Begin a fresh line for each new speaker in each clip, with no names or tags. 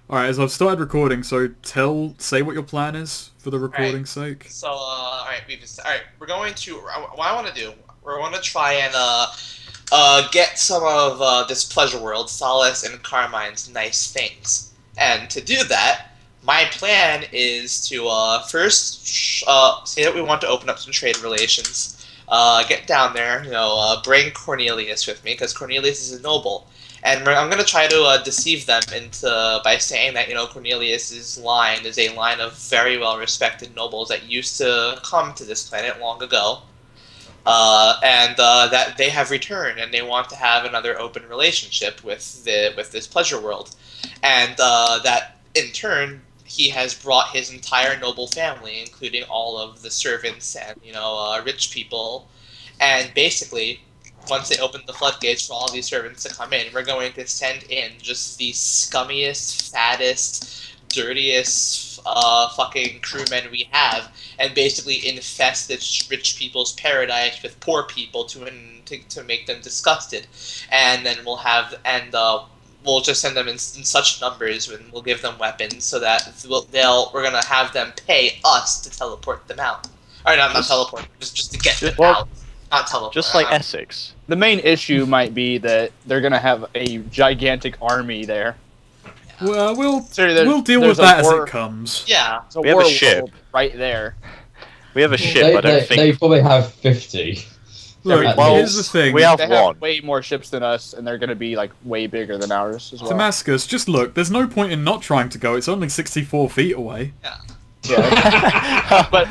Alright, as I've started recording, so say what your plan is for the recording's sake.
So, alright, we're going to, what I want to do, we're going to try and, get some of, this pleasure world, Solace and Carmine's nice things. And to do that, my plan is to, first, say that we want to open up some trade relations, get down there, bring Cornelius with me, because Cornelius is a noble. And I'm going to try to deceive them by saying that, Cornelius's line is a line of very well-respected nobles that used to come to this planet long ago, and that they have returned and they want to have another open relationship with this pleasure world, and that in turn he has brought his entire noble family, including all of the servants and rich people, and basically, once they open the floodgates for all these servants to come in, we're going to send in just the scummiest, fattest, dirtiest fucking crewmen we have, and basically infest this rich people's paradise with poor people to make them disgusted. And then we'll just send them in such numbers, and we'll give them weapons so that we're gonna have them pay us to teleport them out. Or not teleport, just to get them out. Not teleport.
Just like Essex.
The main issue might be that they're gonna have a gigantic army there.
Well, we'll deal with that as it comes.
Yeah.
We have a ship
right there.
We have a ship. I don't think
they probably have 50.
Look, here's the thing.
We have
They
one.
have way more ships than us, and they're gonna be like way bigger than ours as well.
Damascus, just look. There's no point in not trying to go. It's only 64 feet away.
Yeah.
Yeah. But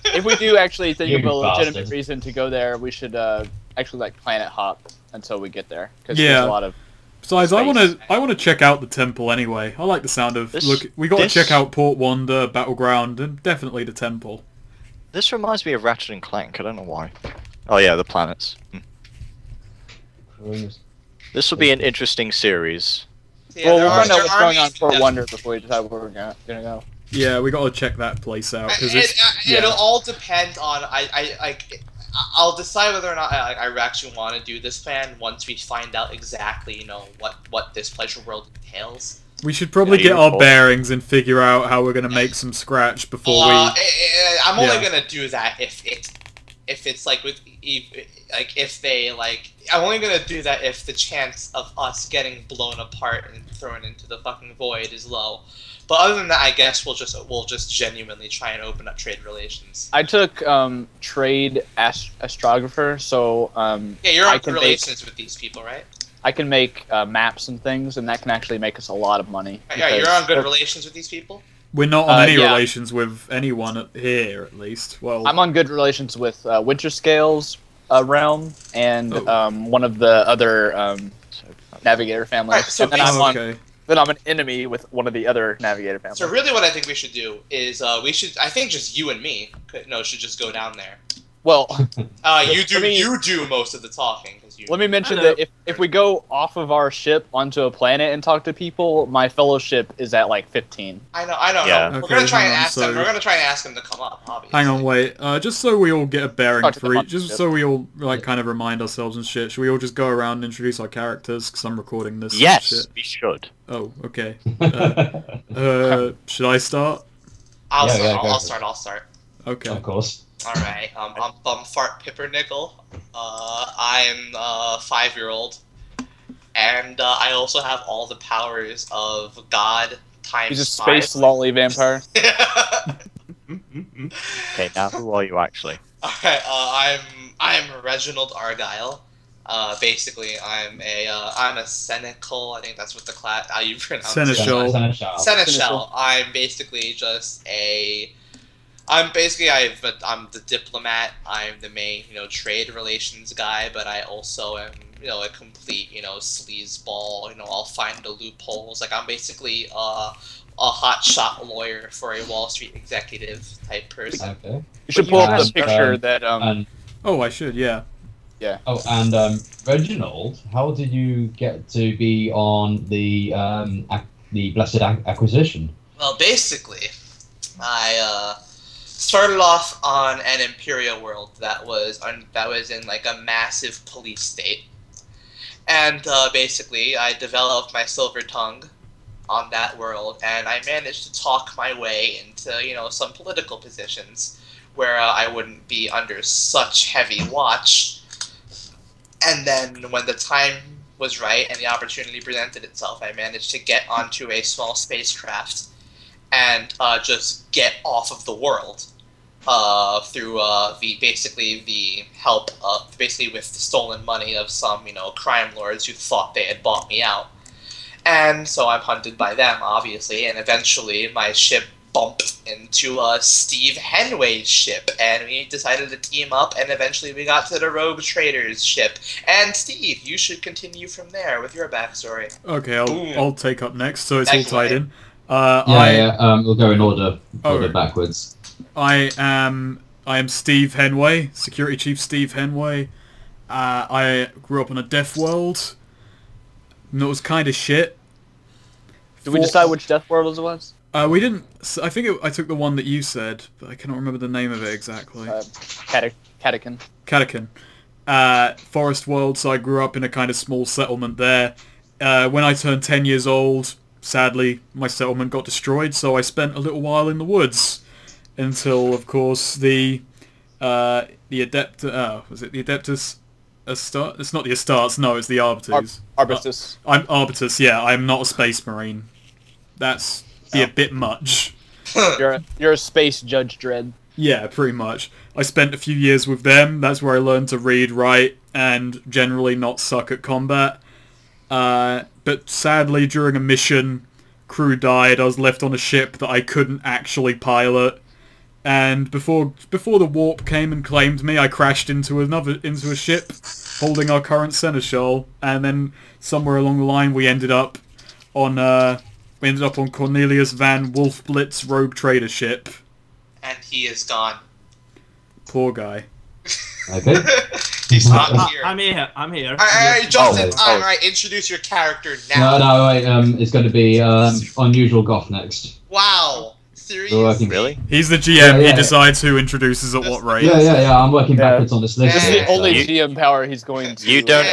if we do actually think of a legitimate
bastard.
reason to go there, we should actually like planet hop until we get there, because
Yeah.
there's a lot of.
Besides,
Space.
I wanna check out the temple anyway. I like the sound of we got to check out Port Wanda, Battleground, and definitely the temple.
This reminds me of Ratchet and Clank. I don't know why. Oh yeah, the planets. This will be an interesting series.
Yeah,
Well, we'll find out
there
what's
are
going on
armies
for
that-
Wonder before we decide where we're gonna go.
Yeah, we got to check that place out because
It'll all depend on I'll decide whether or not I actually want to do this plan once we find out exactly what this pleasure world entails.
we should probably get our bearings and figure out how we're gonna make some scratch before
I'm only gonna do that if it's like I'm only gonna do that if the chance of us getting blown apart and thrown into the fucking void is low. But other than that, I guess we'll just genuinely try and open up trade relations.
I took trade astrographer, so
Yeah, you're
I
on
can
relations with these people, right?
I can make maps and things, and that can actually make us a lot of money.
Yeah, you're
because
on good relations with these people?
we're not on any
yeah.
relations with anyone here, at least. Well,
I'm on good relations with Winterscale's realm and one of the other Navigator families.
Alright, so
and then
okay.
then I'm an enemy with one of the other Navigator families.
So really what I think we should do is I think just you and me should just go down there.
Well,
You do most of the talking.
let me mention that if we go off of our ship onto a planet and talk to people, my fellowship is at like 15.
I know.
Yeah.
We're
Okay,
gonna try and
hang on,
ask them.
so-
We're gonna try and ask them to come up. Obviously.
Hang on, wait. Just so we all get a bearing
Talk to
for
them
each,
on
just
the
so we all kind of remind ourselves and shit. Should we all just go around and introduce our characters? Because I'm recording this.
Yes,
Shit.
we should.
Oh, okay. Should I start?
I'll start.
Okay.
Of course.
Alright, I'm Bumfart Pippernickel. I'm a 5-year-old. And I also have all the powers of God times
He's a
5.
space lolly vampire.
Okay, now who are you actually?
Alright, I'm Reginald Argyle. Basically, I'm a Senecal. I think that's what the class how you pronounce it.
Seneschal.
Seneschal. I'm basically I'm the diplomat. I'm the main, trade relations guy. But I also am, a complete, sleazeball. I'll find the loopholes. Like I'm basically a hotshot lawyer for a Wall Street executive type person.
Okay.
You should pull up the picture that
Oh, I should. Yeah.
yeah.
Oh, and Reginald, how did you get to be on the Blessed Acquisition?
Well, basically, I started off on an Imperial world that was in like a massive police state, and basically I developed my silver tongue on that world, and I managed to talk my way into, you know, some political positions where I wouldn't be under such heavy watch. And then when the time was right and the opportunity presented itself, I managed to get onto a small spacecraft and just get off of the world through basically the help of with the stolen money of some, you know, crime lords who thought they had bought me out. And so I'm hunted by them, obviously, and eventually my ship bumped into Steve Henway's ship, and we decided to team up, and eventually we got to the Rogue Trader's ship. And Steve, you should continue from there with your backstory.
Okay, I'll take up next, so it's all tied in.
We'll go in order backwards.
I am Steve Henway, Security Chief Steve Henway. I grew up on a death world. And it was kind of shit.
Did we decide which death world it was?
We didn't. I think I took the one that you said, but I cannot remember the name of it exactly.
Catechin.
Catechin. Forest world, so I grew up in a kind of small settlement there. When I turned 10 years old, sadly, my settlement got destroyed, so I spent a little while in the woods. Until, of course, the Adeptus... was it the Adeptus... Astart? It's not the Astartes, no, it's the Arbiters.
Arbitus.
I'm Arbitus, yeah, I'm not a space marine. That's a bit much.
You're a space Judge Dredd.
Yeah, pretty much. I spent a few years with them, that's where I learned to read, write, and generally not suck at combat. But sadly, during a mission, crew died, I was left on a ship that I couldn't actually pilot. And before the warp came and claimed me, I crashed into a ship holding our current seneschal, and then somewhere along the line we ended up on Cornelius Van Wolfblitz's Rogue Trader ship.
And he is gone.
Poor guy.
Okay.
He's not here.
I'm here.
Alright, Justin, alright, introduce your character now.
No, wait, it's going to be Unusual Goth next.
Wow. Serious?
Really?
He's the GM, he decides who introduces at what rate.
Yeah, I'm working backwards on this list.
This is the only GM power he's going to...
You don't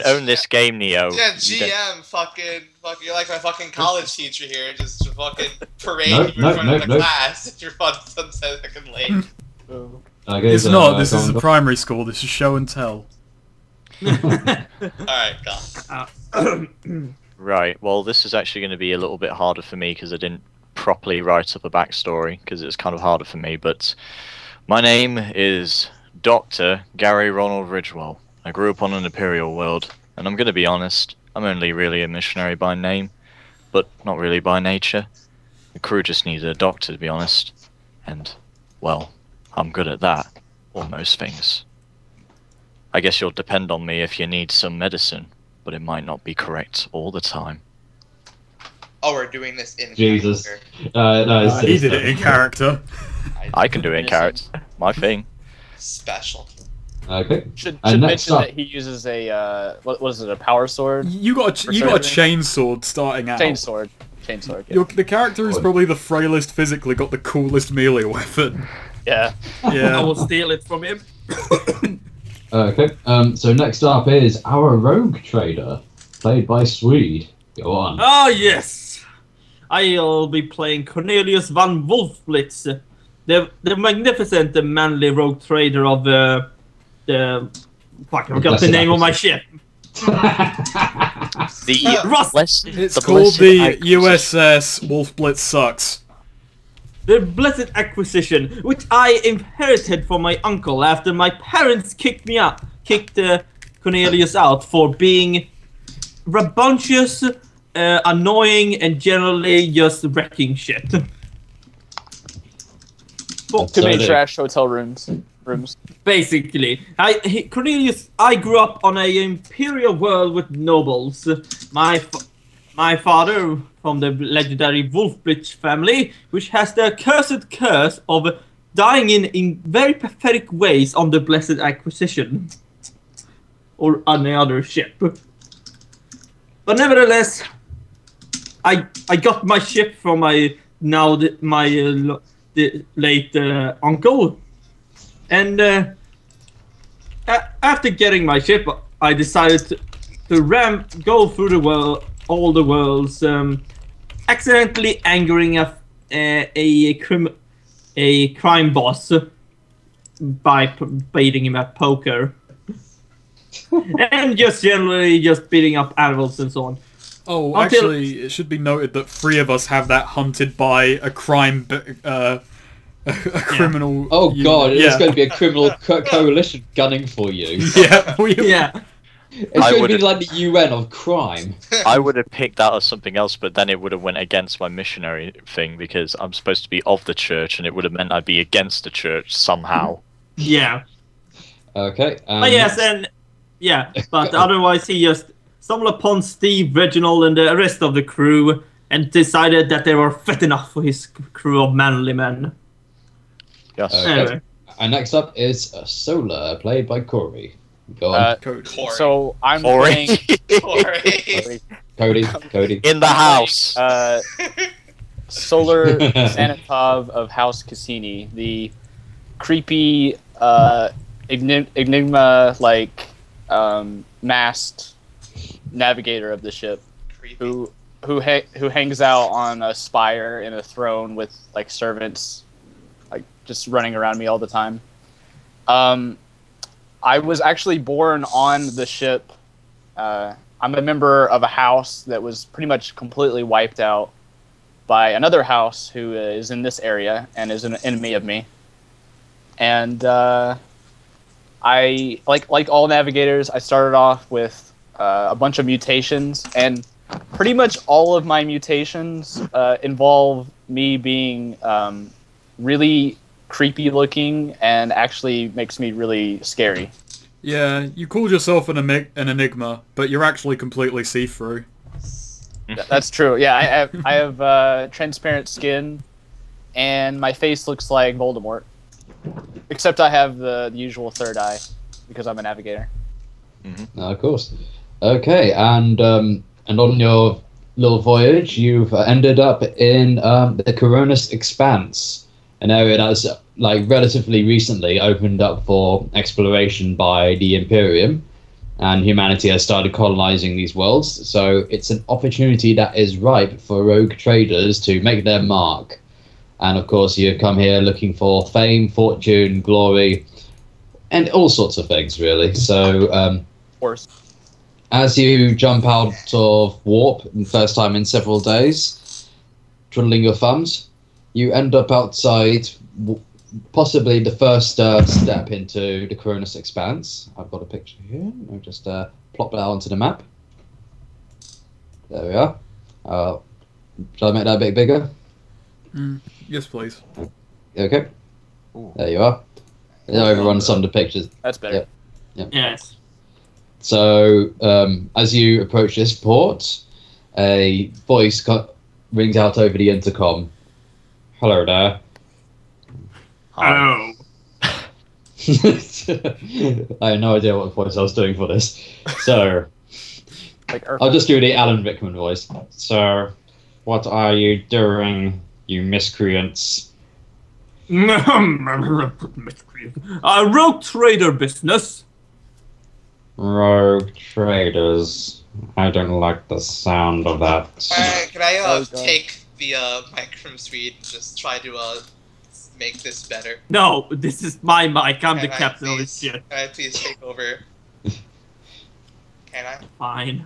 own this game, Neo.
Yeah, GM, fucking, you're like my fucking college teacher here, just fucking parading you in front of the class if you're on some second late.
Okay,
it's not, this is a primary school, this is show and tell.
Alright, go.
Right, well this is actually going to be a little bit harder for me because I didn't properly write up a backstory because it's kind of harder for me, but my name is Dr. Gary Ronald Ridgewell. I grew up on an Imperial world, and I'm going to be honest, I'm only really a missionary by name, but not really by nature. The crew just needed a doctor, to be honest, and, well, I'm good at that, or most things. I guess you'll depend on me if you need some medicine, but it might not be correct all the time.
Oh, we're doing this in
Jesus.
character.
He did it in character.
I can do it in character. My thing.
Special.
Okay.
Should mention that he uses a what is it? A power sword?
You got a chainsword starting out.
Chainsword. Yeah.
The character who's probably the frailest physically got the coolest melee weapon.
Yeah.
I will steal it from him.
Okay. So next up is our Rogue Trader, played by Swede. Go on.
Oh yes. I'll be playing Cornelius Van Wolfblitz, the magnificent manly rogue trader of the fuck, I forgot the name of my ship.
It's called the USS Wolfblitz Sucks.
The Blessed Acquisition, which I inherited from my uncle after my parents kicked Cornelius out for being rambunctious, annoying, and generally just wrecking shit.
Too many trash hotel rooms.
Basically, Cornelius. I grew up on an imperial world with nobles. My father from the legendary Wolfblitz family, which has the accursed curse of dying in very pathetic ways on the Blessed Acquisition or any other ship. But nevertheless, I got my ship from my late uncle, and after getting my ship, I decided to go through the world, all the worlds, accidentally angering a crime boss by beating him at poker. And just generally just beating up animals and so on.
Oh, actually, it should be noted that 3 of us have that hunted by a a criminal.
Oh god,
yeah.
it's going to be a criminal coalition gunning for you.
Yeah,
Yeah.
It's going to be like the UN of crime.
I would have picked that as something else, but then it would have went against my missionary thing because I'm supposed to be of the church, and it would have meant I'd be against the church somehow.
Yeah.
Okay.
But yes, and yeah, but otherwise he just stumbled upon Steve, Reginald, and the rest of the crew, and decided that they were fit enough for his crew of manly men.
Yes.
Okay.
Anyway.
And next up is Solar, played by Corey. Go on.
Code.
So I'm
Corey.
playing
Corey.
Cody.
In the house.
Solar Sanitov of House Cassini, the creepy enigma like masked navigator of the ship,
Creepy.
who hangs out on a spire in a throne with like servants, like just running around me all the time. I was actually born on the ship. I'm a member of a house that was pretty much completely wiped out by another house who is in this area and is an enemy of me. And I like all navigators, I started off with a bunch of mutations, and pretty much all of my mutations involve me being really creepy looking and actually makes me really scary.
Yeah, you called yourself an enigma, but you're actually completely see-through.
That's true. Yeah, I have transparent skin, and my face looks like Voldemort. Except I have the usual third eye because I'm a navigator.
Of course. Okay, and on your little voyage, you've ended up in the Coronus expanse, an area that's like relatively recently opened up for exploration by the Imperium, and humanity has started colonizing these worlds. So it's an opportunity that is ripe for rogue traders to make their mark. And of course, you've come here looking for fame, fortune, glory, and all sorts of things, really. So,
Of course.
as you jump out of warp, the first time in several days, twiddling your thumbs, you end up outside possibly the first step into the Coronus expanse. I've got a picture here. I'll just plop that onto the map. There we are. Shall I make that a bit bigger?
Yes, please.
Okay.
Ooh.
There you are. Now everyone's some of the pictures.
That's better.
Yep.
Yes.
So, as you approach this port, a voice rings out over the intercom. Hello there.
Hello.
I have no idea what voice I was doing for this. So,
Like Earth.
I'll just do the Alan Rickman voice. So, what are you doing, you miscreants?
Rogue trader business.
Rogue traders. I don't like the sound of that.
Can I
Oh, God.
take the mic from Swede and just try to make this better?
No, this is my mic. I'm the
Can I
captain of
please-
this ship.
Can I please take over? Can I?
Fine.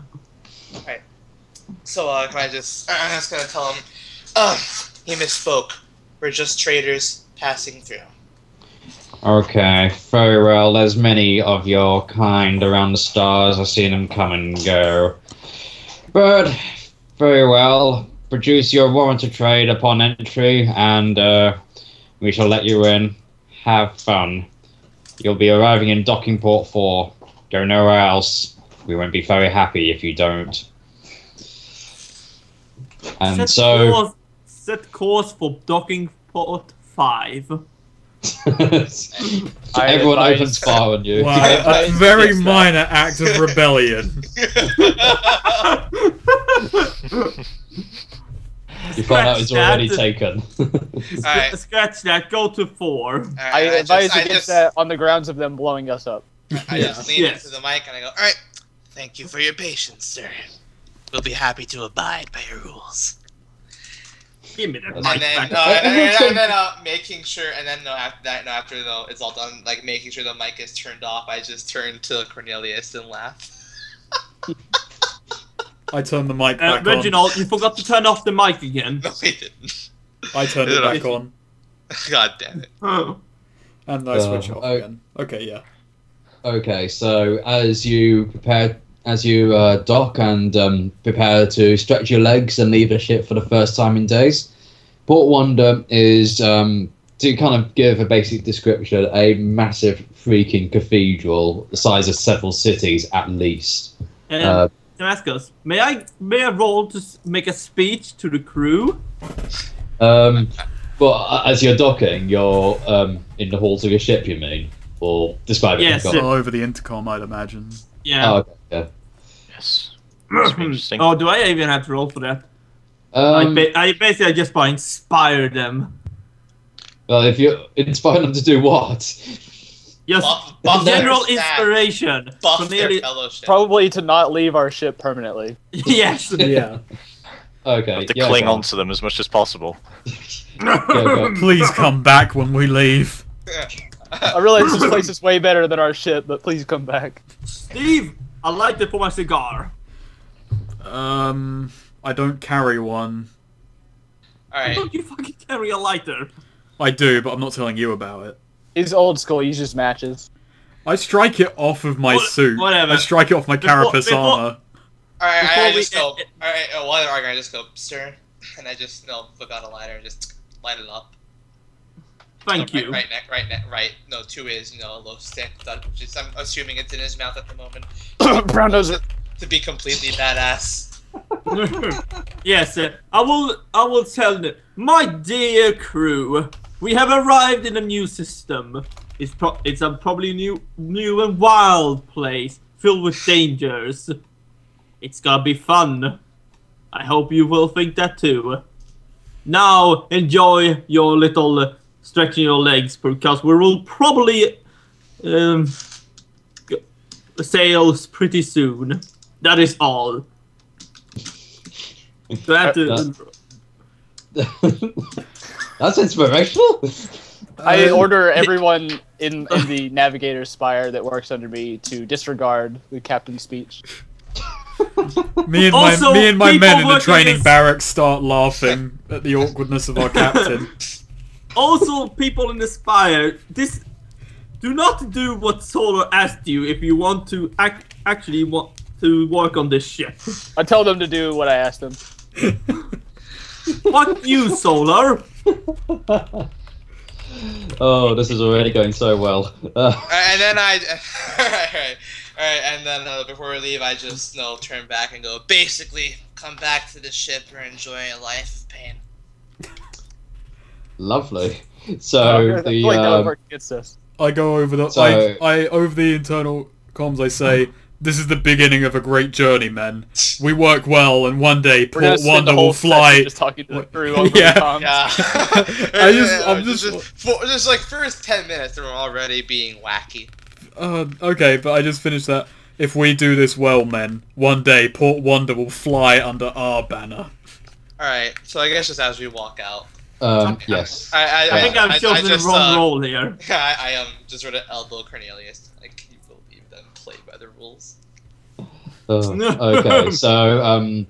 So, can I just... I'm just gonna tell him... he misspoke. We're just traders passing through.
Okay, very well. There's many of your kind around the stars. I've seen them come and go. But, very well. Produce your warrant of trade upon entry, and we shall let you in. Have fun. You'll be arriving in docking port 4. Go nowhere else. We won't be very happy if you don't. And
Set course for docking port 5.
Everyone
advise-
opens fire on you.
Wow, a very minor act of rebellion.
You find out it's already
Scratch
taken.
Alright.
Scratch that. Go to 4.
I advise against that on the grounds of them blowing us up.
I just lean
Yes.
into the mic and I go, alright, thank you for your patience, sir. We'll be happy to abide by your rules.
Give me that
And
mic
then,
back.
making sure, and then after that, after it's all done, like making sure the mic is turned off, I just turn to Cornelius and laugh.
I turn the mic back on.
Reginald, you forgot to turn off the mic again.
No, he didn't.
I turn it back on.
God damn it.
Oh.
And I switch off again. Okay, yeah.
Okay, so as you dock and prepare to stretch your legs and leave the ship for the first time in days, Port Wonder is, to kind of give a basic description, a massive freaking cathedral the size of several cities at least.
Damascus, may I roll to make a speech to the crew?
Well, as you're docking, you're in the halls of your ship, you mean? Or describe it?
Yes.
All over the intercom, I'd imagine.
Yeah.
Oh, okay, yeah.
Yes. Must be interesting.
Oh, do I even have to roll for that? I basically just inspire them.
Well, if you inspire them to do what?
Just
Buff
general
their stat.
inspiration.
Buff
So
their
nearly-
fellowship.
Probably to not leave our ship permanently.
Yes.
Yeah.
Okay.
Have to
yeah,
cling
go
on to them as much as possible.
go.
Please come back when we leave.
I realize this place is way better than our ship, but please come back.
Steve, I light it for my cigar.
I don't carry one.
Alright.
Don't you fucking carry a lighter?
I do, but I'm not telling you about it.
He's old school, he uses matches.
I strike it off of my suit.
Whatever.
I strike it off my carapace armor.
Alright,
Before
I
we
just go.
end-
Alright, while they're arguing, I just go, sir. And I just, whip out a lighter and just light it up.
Thank you.
Right. No, two is, a low stick, which is, I'm assuming it's in his mouth at the moment.
Brown nose it.
To be completely badass.
Yes, I will tell them, my dear crew, we have arrived in a new system. It's a probably new and wild place filled with dangers. It's gonna be fun. I hope you will think that too. Now enjoy your little stretching your legs, because we will probably sail pretty soon. That is all. Do I have to?
That's inspirational.
I order everyone in the Navigator Spire that works under me to disregard the captain's speech.
Me and
Also,
my men
people
in the
working
training
as-
barracks start laughing at the awkwardness of our captain.
Also, people in the Spire, do not do what Solar asked you if you want to actually want to work on this ship.
I tell them to do what I asked them.
Fuck you, Solar.
Oh, this is already going so well.
And then alright, and then before we leave, I just turn back and go. Basically, come back to the ship. We're enjoying a life of pain.
Lovely. So
I feel like that would work against us.
I go over the
So-
I over the internal comms. I say, "This is the beginning of a great journey, men. We work well, and one day
We're gonna
Port
spend the
Wonder
whole
will
session
fly."
just talking to the crew on
Yeah.
comms.
Yeah.
I'm just-
like first 10 minutes, they're already being wacky.
Okay, but I just finished that. If we do this well, men, one day Port Wonder will fly under our banner.
Alright, so I guess just as we walk out,
Yes.
I think I've chosen the wrong role here.
I just sort of elbow Cornelius. Like, can you believe them play by the rules?
Okay, so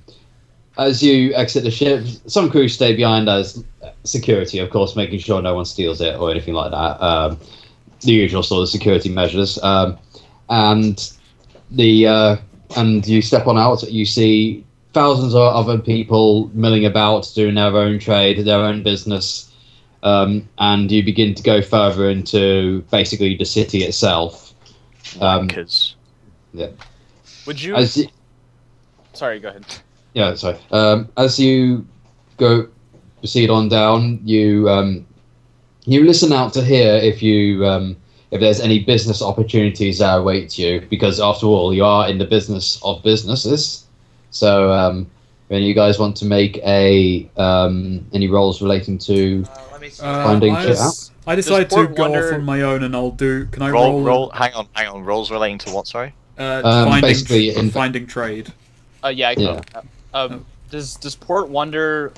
as you exit the ship, some crew stay behind as security, of course, making sure no one steals it or anything like that. The usual sort of security measures. And you step on out, you see thousands of other people milling about, doing their own trade, their own business, and you begin to go further into basically the city itself.
Wankers.
Yeah.
Would you? Sorry, go ahead.
Yeah, sorry. As you proceed on down, you listen out to hear if there's any business opportunities that await you, because after all, you are in the business of businesses. So, when you guys want to make any roles relating to
Let me see.
finding shit out?
I decide to
Port
go
Wonder-
off on my own, and I'll do. Can I
Roll. Hang on. Rolls relating to what? Sorry.
Basically
finding trade.
Yeah, I can.
Yeah.
Does Port Wonder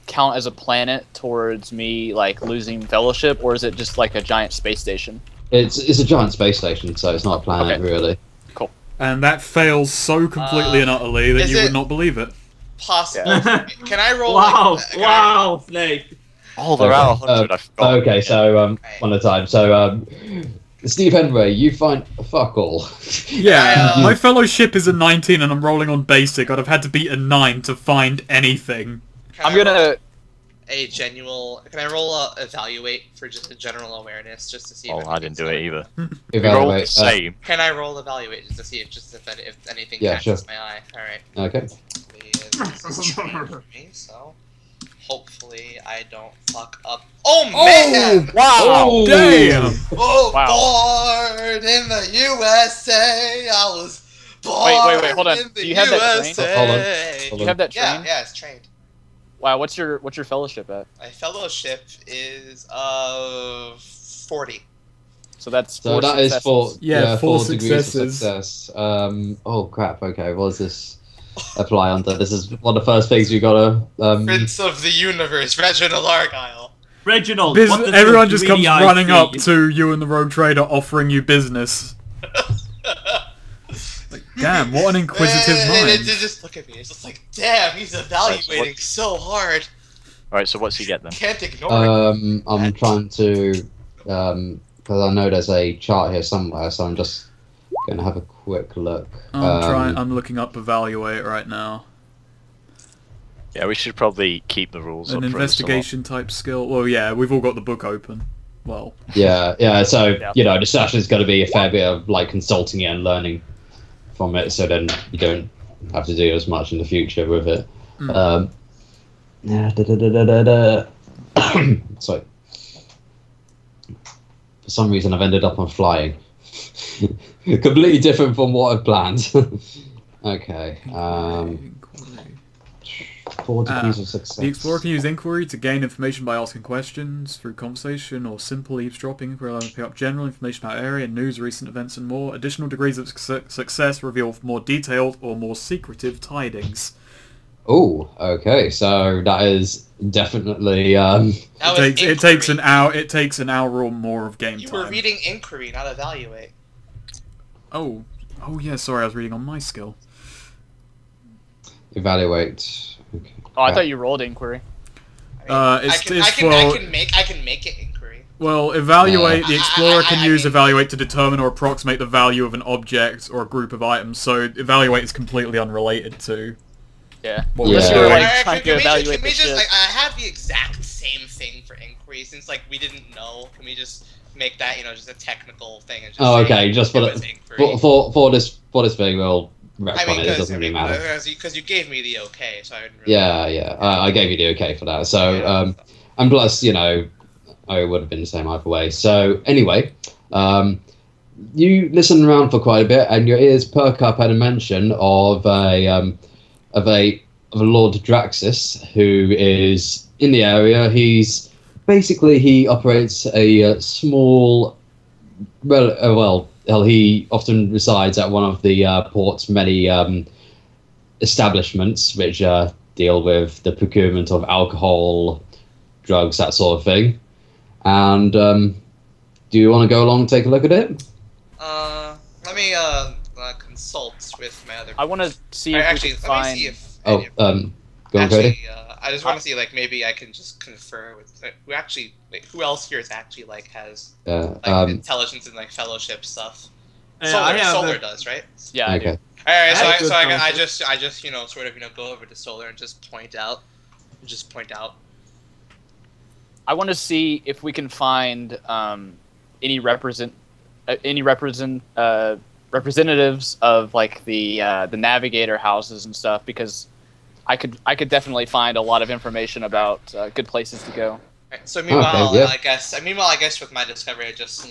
count as a planet towards me like losing fellowship, or is it just like a giant space station?
It's a giant space station, so it's not a planet really.
And that fails so completely and utterly that you would not believe it.
Possible.
Yeah.
Can I roll?
Wow! Wow, Snake.
Oh, they're out 100. I forgot.
Okay, so one at a time. So Steve Henry, you find fuck all.
Yeah, my fellowship is a 19 and I'm rolling on basic. I'd have had to beat a 9 to find anything.
I'm gonna
a genuine. Can I roll a evaluate for just a general awareness, just to see?
Oh,
if
I didn't do it either.
Evaluate.
We rolled the same.
Can I roll evaluate just to see if anything
Yeah,
catches
sure.
my eye? All right.
Okay.
This is trained for me, so hopefully I don't fuck up. Oh man!
Wow!
Oh,
Damn!
Oh,
Wow.
born in the USA. I was born
wait, hold on.
in the
Do you have that
USA.
trained?
Hold on.
Do you have that
Yeah,
trained?
yeah, it's trained.
Wow, what's your fellowship at?
My fellowship is 40.
So that's
So
four
that is
successes.
four.
Yeah, four
degrees of
successes.
success. Oh crap. Okay, what does this apply under? This is one of the first things you gotta.
Prince of the Universe, Reginald Argyle.
Reginald,
Biz-
what does
everyone
your
just comes
greedy eyes
running up
see?
to you and the Rogue Trader offering you business. Like, damn, what an inquisitive
And
mind.
they just look at me. It's just like, damn, he's evaluating so hard.
Alright, so what's he get then?
Can't ignore it.
I'm trying to, because I know there's a chart here somewhere, so I'm just gonna have a quick look.
I'm looking up evaluate right now.
Yeah, we should probably keep the rules
An
up for us a lot.
investigation type skill. Well, yeah, we've all got the book open. Well,
Yeah. So
Yeah.
you know, the session's got to be a fair bit of like consulting it and learning from it, so then you don't have to do as much in the future with it. Sorry. For some reason, I've ended up on flying. Completely different from what I've planned. Okay. 4 degrees of success.
the explorer can use inquiry to gain information by asking questions through conversation or simple eavesdropping. Inquiry allows to pick up general information about area, news, recent events, and more. Additional degrees of success reveal more detailed or more secretive tidings.
Oh, okay. So that is definitely.
That was
It takes
inquiry.
an hour. It takes an hour or more of game
You
time.
were reading inquiry, not evaluate.
Oh yeah. Sorry, I was reading on my skill.
Evaluate. Okay.
Oh, I thought you rolled inquiry.
I mean,
It's
I
for
can make it inquiry.
well, evaluate.
No.
The explorer can
I
use
mean-
evaluate to determine or approximate the value of an object or a group of items. So evaluate is completely unrelated to.
Yeah.
What
Yeah.
Unless you were
Alright,
like trying to evaluate
can we
the
just
shit.
like, I have the exact same thing for inquiry since like we didn't know. Can we just make that just a technical thing and just
Oh,
say
okay. Just
it
for
was
the,
inquiry?
for this thing, we'll retcon
I mean,
it. It doesn't really matter.
because you gave me the okay, so I didn't really.
Yeah. I gave you the okay for that. So,
Yeah.
and plus, I would have been the same either way. So, anyway, you listen around for quite a bit, and your ears perk up at a mention of a Lord Draxus who is in the area. He operates a small. He often resides at one of the port's many establishments which deal with the procurement of alcohol, drugs, that sort of thing. And do you want to go along and take a look at it?
Let me consult with my other.
I want to see if
Actually,
we can
let me
find.
see if.
Go on, Cody.
Actually, I just want to see like maybe I can just confer with who else here is actually like has intelligence and like fellowship stuff. Solar does, right?
Yeah. I do.
Okay.
All right,
I have good
I
concept.
just sort of go over to Solar and just point out.
I want to see if we can find any representatives of like the Navigator houses and stuff, because I could definitely find a lot of information about good places to go.
Right, so meanwhile,
Okay, yeah.
I guess with my discovery, I just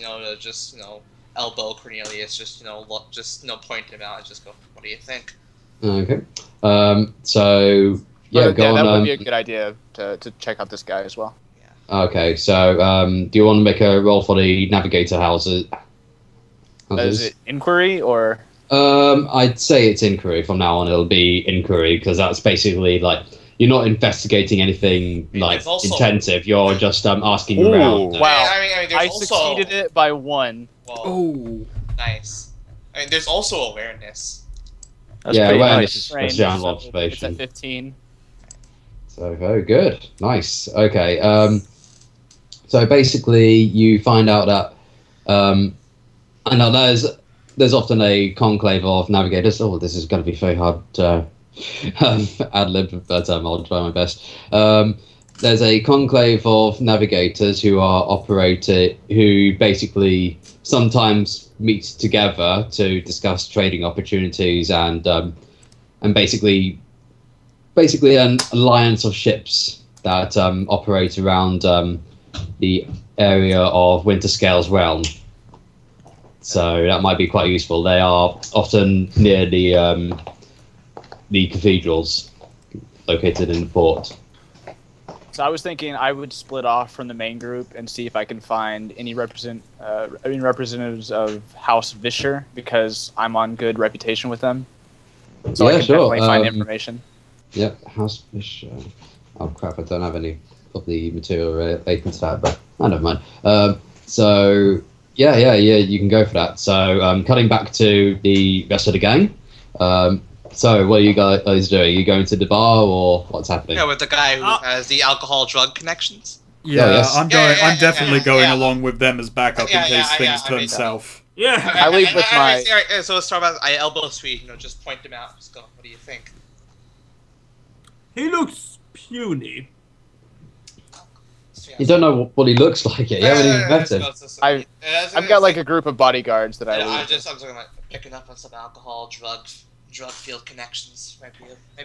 elbow Cornelius, point him out and just go, what do you think?
Okay. So yeah,
But,
go
that
on.
would be a good idea to check out this guy as well.
Okay, so do you want to make a roll for the Navigator houses?
Is it inquiry or?
I'd say it's inquiry from now on. It'll be inquiry because that's basically like you're not investigating anything like
there's also-
intensive. You're just asking
Ooh.
around.
Wow.
I mean, there's
I
also...
succeeded it by 1.
Whoa,
Oh.
nice. I mean, there's also awareness.
That's
Yeah,
pretty
awareness
nice.
is
Range,
general
so it's
observation.
at 15.
So very good, nice. Okay, so basically you find out that, I know there's often a conclave of navigators. Oh, this is going to be very hard to ad lib, but I'll try my best. There's a conclave of navigators who basically sometimes meet together to discuss trading opportunities and basically an alliance of ships that operate around the area of Winterscale's realm. So that might be quite useful. They are often near the cathedrals located in the port.
So I was thinking I would split off from the main group and see if I can find any representatives of House Vischer, because I'm on good reputation with them. So I
Yeah,
can
sure.
definitely find information.
Yep, House Fish. Oh crap! I don't have any of the material related to that, but never mind. So yeah, you can go for that. So cutting back to the rest of the gang. So what are you guys doing? Are you going to the bar or what's happening?
Yeah, with the guy who has the alcohol-drug connections.
Yeah,
yes.
I'm
Yeah,
going.
yeah,
I'm definitely
yeah,
going
yeah.
along with them as backup
Yeah,
in
yeah,
case
yeah,
things
I
turn
mean,
south.
Yeah.
I leave with my-
So let's start about I elbow sweet. Just point him out. Just go. What do you think?
He looks puny.
You don't know what he looks like yet. You haven't even met him.
I've got like a group of bodyguards that I
I'm
leave.
just looking like picking up on some alcohol, drug field connections. Might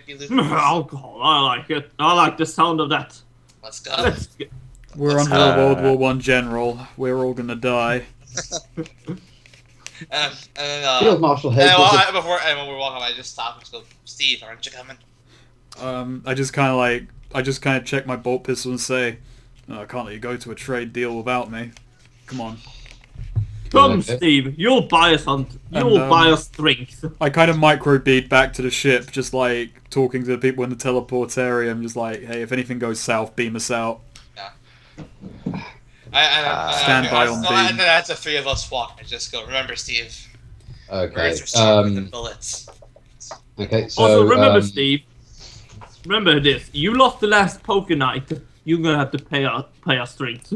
be lucrative.
Alcohol. I like it. I like the sound of that.
Let's go.
Let's get.
We're under a World War One general. We're all gonna die.
And then,
Field Marshal
and
Hayes.
when we're walking, I just stop and just go, Steve, aren't you coming?
I just kind of check my bolt pistol and say, "Oh, I can't let you go to a trade deal without me. Come on."
Come,
Okay.
Steve. You'll buy us buy us drinks.
I kind of micro-beat back to the ship, just like talking to the people in the teleportarium, just like, hey, if anything goes south, beam us out. Stand by on beam.
And then as the three of us walk, I just go, remember, Steve,
Okay.
birds are sharper than bullets.
Okay. So
Also, remember, Steve. Remember this. You lost the last poker night. You're gonna have to pay us drinks.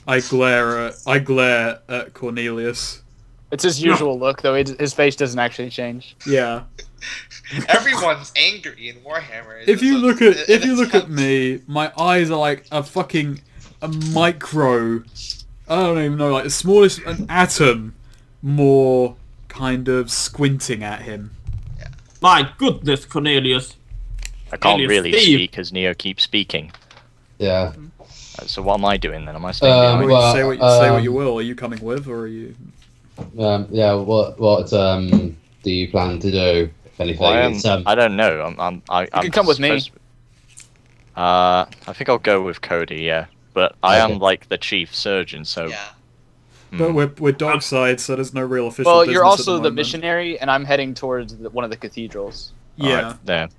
I glare at Cornelius.
It's his usual look, though. His face doesn't actually change.
Yeah.
Everyone's angry in Warhammer.
If you look at me, my eyes are like a micro. I don't even know, like the smallest an atom more kind of squinting at him.
My goodness, Cornelius.
I can't
Steve.
really speak as Neo keeps speaking.
yeah.
So what am I doing then? Am I staying behind?
Well,
say what you will. Are you coming with, or are you?
Yeah. What do you plan to do? If anything,
Well, I don't know. I
can come with me.
I think I'll go with Cody. Yeah, but I
Okay.
am like the chief surgeon, so.
Yeah.
But we're dockside, so there's no real official.
Well,
business
you're
at
also the
moment.
missionary, and I'm heading towards one of the cathedrals.
Yeah.
Alright, there.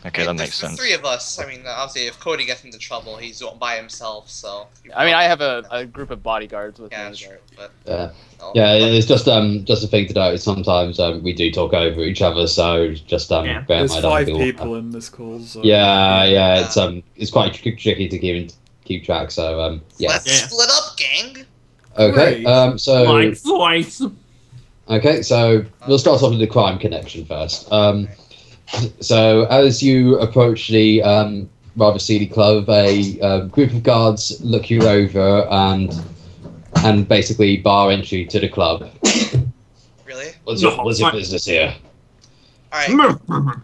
Okay, that makes
The
sense.
three of us. I mean, obviously, if Cody gets into trouble, he's by himself. So.
I mean, I have a group of bodyguards with
Yeah,
me.
sure, but.
Yeah, it's just a thing to note. Sometimes we do talk over each other, so just bear in
There's
mind.
5 people in this call. So.
Yeah, it's quite tricky to keep track. So yeah.
Let's split up, gang.
Okay.
Great.
So we'll start off with the crime connection first. So as you approach the rather seedy club, a group of guards look you over and basically bar entry to the club.
Really?
What's your business here?
All right.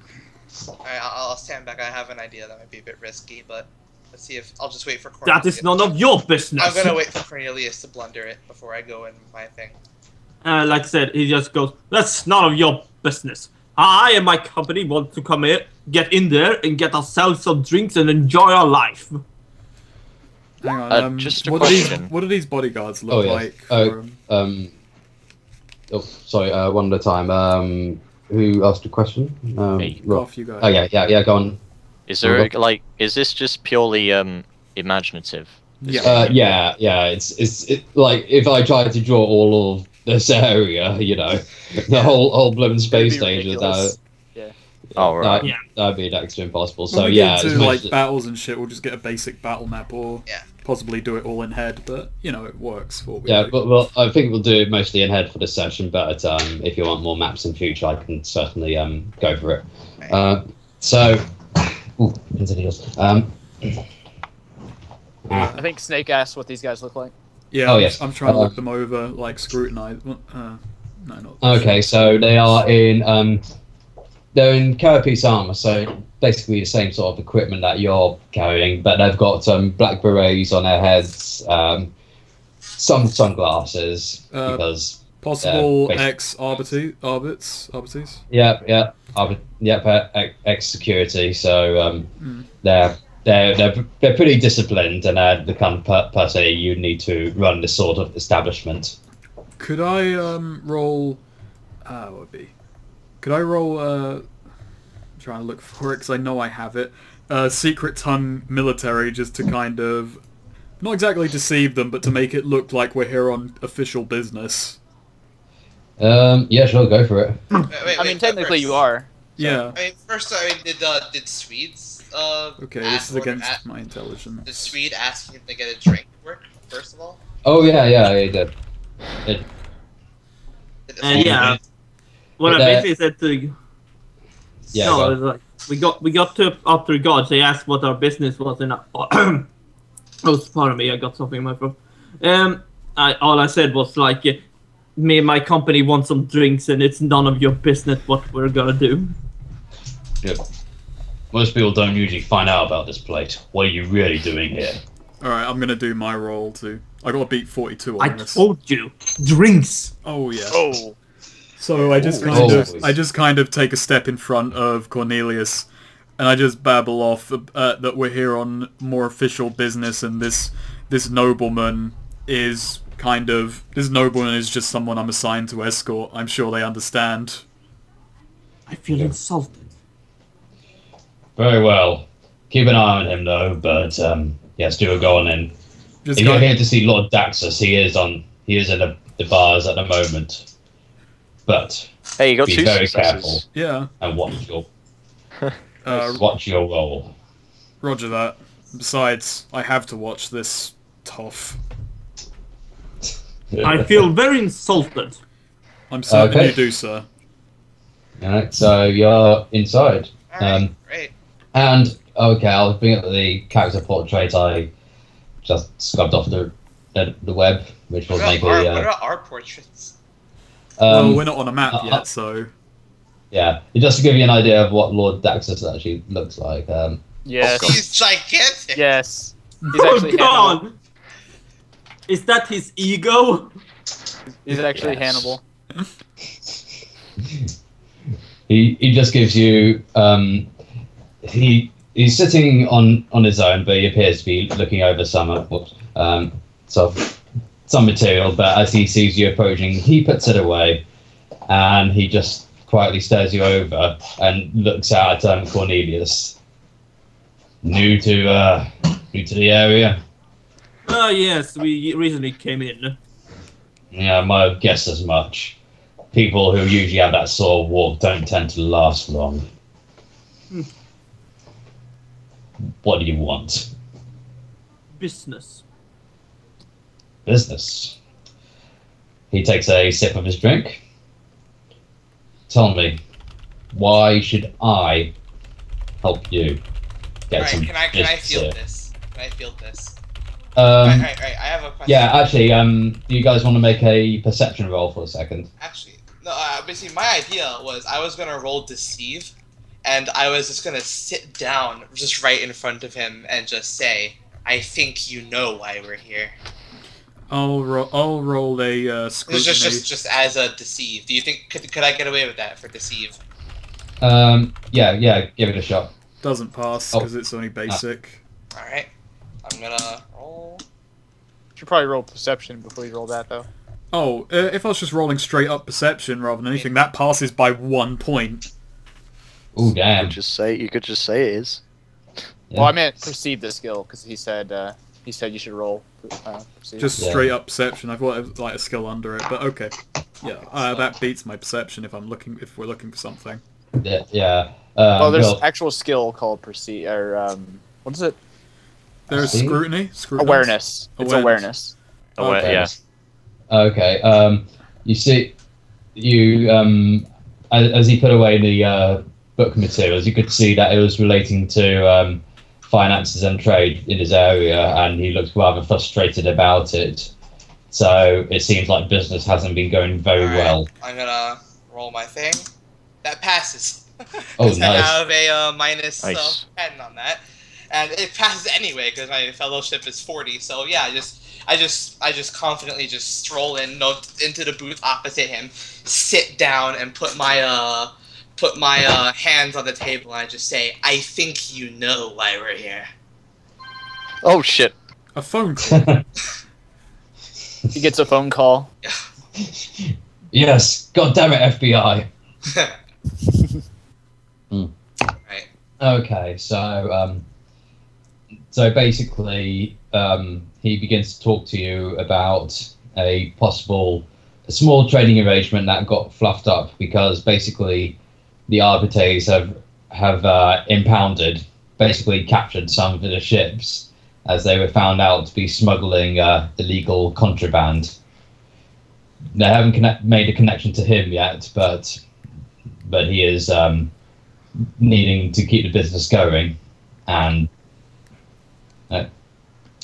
I'll stand back. I have an idea that might be a bit risky, but let's see if I'll just wait for Cornelius.
That is none of your business.
I'm gonna wait for Cornelius to blunder it before I go in with my thing.
Like I said, he just goes, that's none of your business. I and my company want to come here, get in there, and get ourselves some drinks and enjoy our life.
Hang on.
Just a
what
question.
do these bodyguards look like?
Sorry. One at a time. Who asked a question?
Me.
Off you guys.
Oh yeah. Go on.
Is there like? Is this just purely imaginative?
Yeah.
Yeah. It's like if I tried to draw all of this area, you know, the whole blooming space
It'd be
station,
ridiculous. Yeah.
Oh, right.
Yeah.
that'd be next to impossible.
When
So
we
yeah,
get
it's
into like
mostly-
battles and shit, we'll just get a basic battle map, or
Yeah.
possibly do it all in head. But you know, it works for what we
yeah,
do.
but well, I think we'll do it mostly in head for this session. But if you want more maps in future, I can certainly go for it. So, ooh, continuous.
I think Snake asked what these guys look like.
Yeah,
Oh, yes.
I'm trying to look them over, like scrutinize. No, not.
Okay, so they are in they're in carapace armor, so basically the same sort of equipment that you're carrying, but they've got black berets on their heads, some sunglasses because
Possible
basic-
ex-arbiters?
ex security. So they're pretty disciplined, and they're the kind of person you need to run this sort of establishment.
Could I roll... what would be? Could I roll... I'm trying to look for it, because I know I have it. Secret Tongue Military, just to kind of... Not exactly deceive them, but to make it look like we're here on official business.
Yeah, sure, go for it.
I mean, technically you are.
Yeah.
I mean, first, did Swedes
Okay, this is against my intelligence.
Did Swede ask him to get a drink work, first of all?
Oh yeah, he did.
Yeah. What I
But,
basically said to...
Yeah,
no,
go
it was like, we got to up to the gods. They asked what our business was, and oh, pardon me, I got something in my throat. All I said was like, me and my company want some drinks, and it's none of your business what we're gonna do.
Yep. Most people don't usually find out about this place. What are you really doing here?
Alright, I'm gonna do my roll too. I gotta beat 42 on
I
this.
told you, drinks.
Oh yeah.
Oh.
So I just kind of take a step in front of Cornelius, and I just babble off that we're here on more official business, and this nobleman is just someone I'm assigned to escort. I'm sure they understand.
I feel insulted.
Very well. Keep an eye on him though, but yes, do go on in.
Just
If you're
go-
here to see Lord Draxus, he is in the bars at the moment. But
Hey, you got
be
two
very
successes.
careful
yeah.
and
Uh,
watch your roll.
Roger that. Besides, I have to watch this tough.
I feel very insulted.
I'm certain
Okay.
you do, sir.
Alright, so you're inside.
Alright, great.
And okay, I'll bring up the character portrait I just scrubbed off the web, which will
What
make
about,
a
what about our portraits?
Well, we're not on a map
uh,
yet, so...
yeah, just to give you an idea of what Lord Draxus actually looks like.
Yes.
He's gigantic!
Yes. He's
Oh
actually
God!
Hannibal.
Is that his ego?
He's actually
Yes.
Hannibal.
He just gives you he's sitting on his own, but he appears to be looking over some material. But as he sees you approaching, he puts it away, and he just quietly stares you over and looks at Cornelius. New to the area.
Oh yes, we recently came in.
Yeah, I might have guessed as much. People who usually have that sort of walk don't tend to last long. What do you want?
Business.
Business. He takes a sip of his drink. Tell me, why should I help you get
Alright,
some
can I
business
field
here?
this? Can I field this?
Um,
Alright, I have a question.
yeah, actually, do you guys want to make a perception roll for a second?
Actually, no, basically my idea was I was gonna roll deceive, and I was just gonna sit down just right in front of him and just say, I think you know why we're here.
I'll roll a scrutiny.
Just as a deceive. Do you think, could I get away with that for deceive?
Yeah, give it a shot.
Doesn't pass,
Oh.
because it's only basic.
Alright, I'm gonna roll.
Should probably roll perception before you roll that, though.
Oh, if I was just rolling straight up perception rather than anything, that passes by 1 point.
Ooh,
You
damn.
could just say it is.
Yeah.
Well, I meant perceive the skill because he said you should roll. Perceive.
Just straight up perception. I've got like a skill under it, but okay. Yeah, that beats my perception if we're looking for something.
Yeah.
well, there's
Bill,
actual skill called perceive or what is it?
There's
See?
scrutiny.
Awareness. It's awareness.
Okay.
Yeah.
Okay. You see, as he put away the book materials, you could see that it was relating to finances and trade in his area, and he looked rather frustrated about it. So it seems like business hasn't been going very well.
I'm gonna roll my thing. That passes.
Oh,
'Cause
nice.
I have a minus
Nice.
10 on that, and it passes anyway because my fellowship is 40. So yeah, I just confidently just stroll into the booth opposite him, sit down, and put my hands on the table, and I just say, "I think you know why we're here."
Oh shit.
A phone call.
He gets a phone call.
Yes. God damn it, FBI.
Right.
Okay, so basically, he begins to talk to you about a small trading arrangement that got fluffed up because basically the arbiters have impounded, basically captured some of the ships as they were found out to be smuggling illegal contraband. They haven't made a connection to him yet, but he is needing to keep the business going, and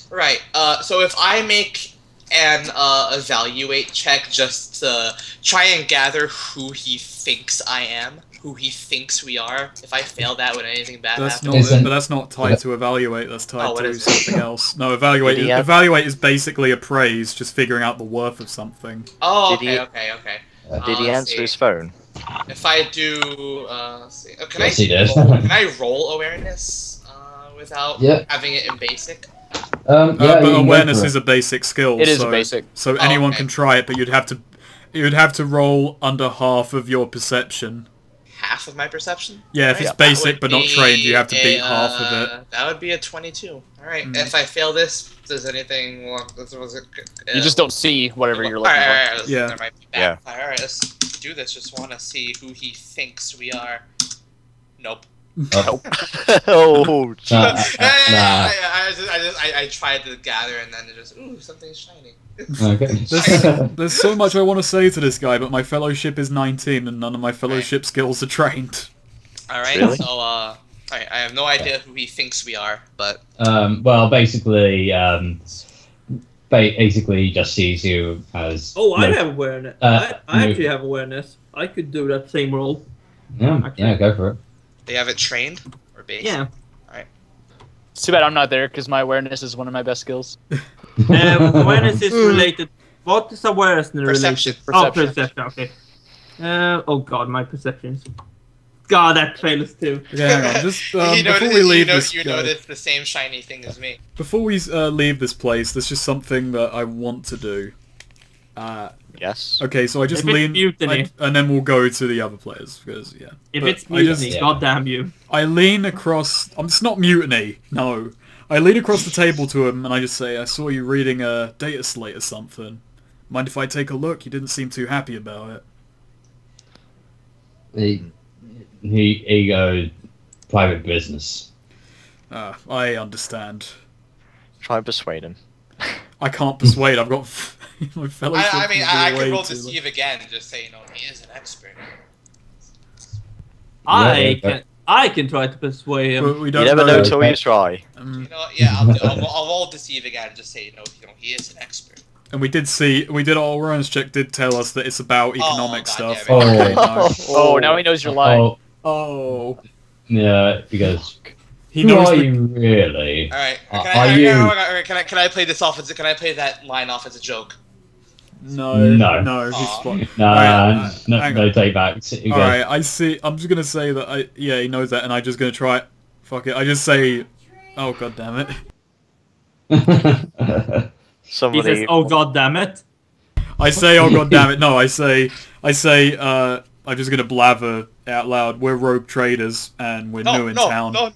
Right. So if I make an evaluate check just to try and gather who he thinks I am, who he thinks we are, if I fail that, would anything bad
That's
happen?
not.
Isn't-
But that's not tied to evaluate. That's tied
Oh, what
to
is it?
something else. No, evaluate.
Did he have-
Evaluate is basically appraise, just figuring out the worth of something.
Oh,
Did he-
okay.
Did he
let's
answer
see.
his phone?
If I do, let's see. Oh,
Yes, he did.
Can I roll awareness without
Yeah.
having it in basic?
yeah, you
But
can go
awareness
for it.
is a basic skill.
It is
so,
a basic.
So anyone
okay.
can try it, but you'd have to roll under half of your perception.
Half of my perception?
Yeah, if
Right,
it's
that
basic
would
but not
be
trained, you have to beat
a,
half of it.
That would be a 22. Alright,
Mm.
if I fail this, does anything...
You just don't see whatever you're looking for.
Yeah.
There might be
Yeah.
Alright, let's do this. Just want to see who he thinks we are. Nope.
Oh.
Oh.
Nah, nah.
I tried to gather and then it just, ooh, something's shiny.
Okay.
There's so much I want to say to this guy, but my fellowship is 19 and none of my fellowship skills are trained.
Alright,
Really?
so, alright, I have no idea who he thinks we are, but...
Well, basically, he just sees you as.
Oh, I have awareness. I
you-
actually have awareness. I could do that same role.
Yeah, go for it.
They have it trained? Or basic?
Yeah.
It's too bad I'm not there because my awareness is one of my best skills.
Awareness is related. What is awareness related?
Perception.
Oh,
Perception.
perception. Okay. Oh god, my perceptions. God, that fails too.
Okay, hang on. Just
You
before
noticed,
we leave this,
you noticed the same shiny thing as me.
before we leave this place, there's just something that I want to do.
Yes.
Okay, so I just
If it's
lean,
mutiny.
and then we'll go to the other players because yeah.
If
But
it's
I just-
mutiny, god damn you.
I lean across. It's not mutiny. No, I lean across the table to him and I just say, "I saw you reading a data slate or something. Mind if I take a look? You didn't seem too happy about it."
He goes private business.
I understand.
Try and persuade him.
I can't persuade. I've got my fellowship.
I mean,
will be
I
way
could roll
too
deceive again and just say, he is an expert.
I can try to persuade him.
But we
You
don't
never know till
Okay.
you try.
You know what? Yeah, I'll roll deceive again and just say, he is an expert.
And we did our awareness check did tell us that it's about economic
God
stuff.
damn
it.
Okay, no.
Oh, now he knows you're lying.
Oh,
Oh,
yeah, he goes,
he
who
knows.
are
The,
you really?
Alright,
Are you-
can I play this off as can I play that line off as a joke?
no,
No.
he's
Aw.
fine.
Nah,
Alright,
no,
hang
no
on.
take back. He goes,
Alright, I see. I'm just gonna say that he knows that, and I'm just gonna try it. Fuck it. I just say, oh god damn it.
He
Somebody.
says, "Oh god damn it."
I say, oh god damn it. No, I say, I'm just gonna blather out loud, we're rogue traders and we're new in town.
No.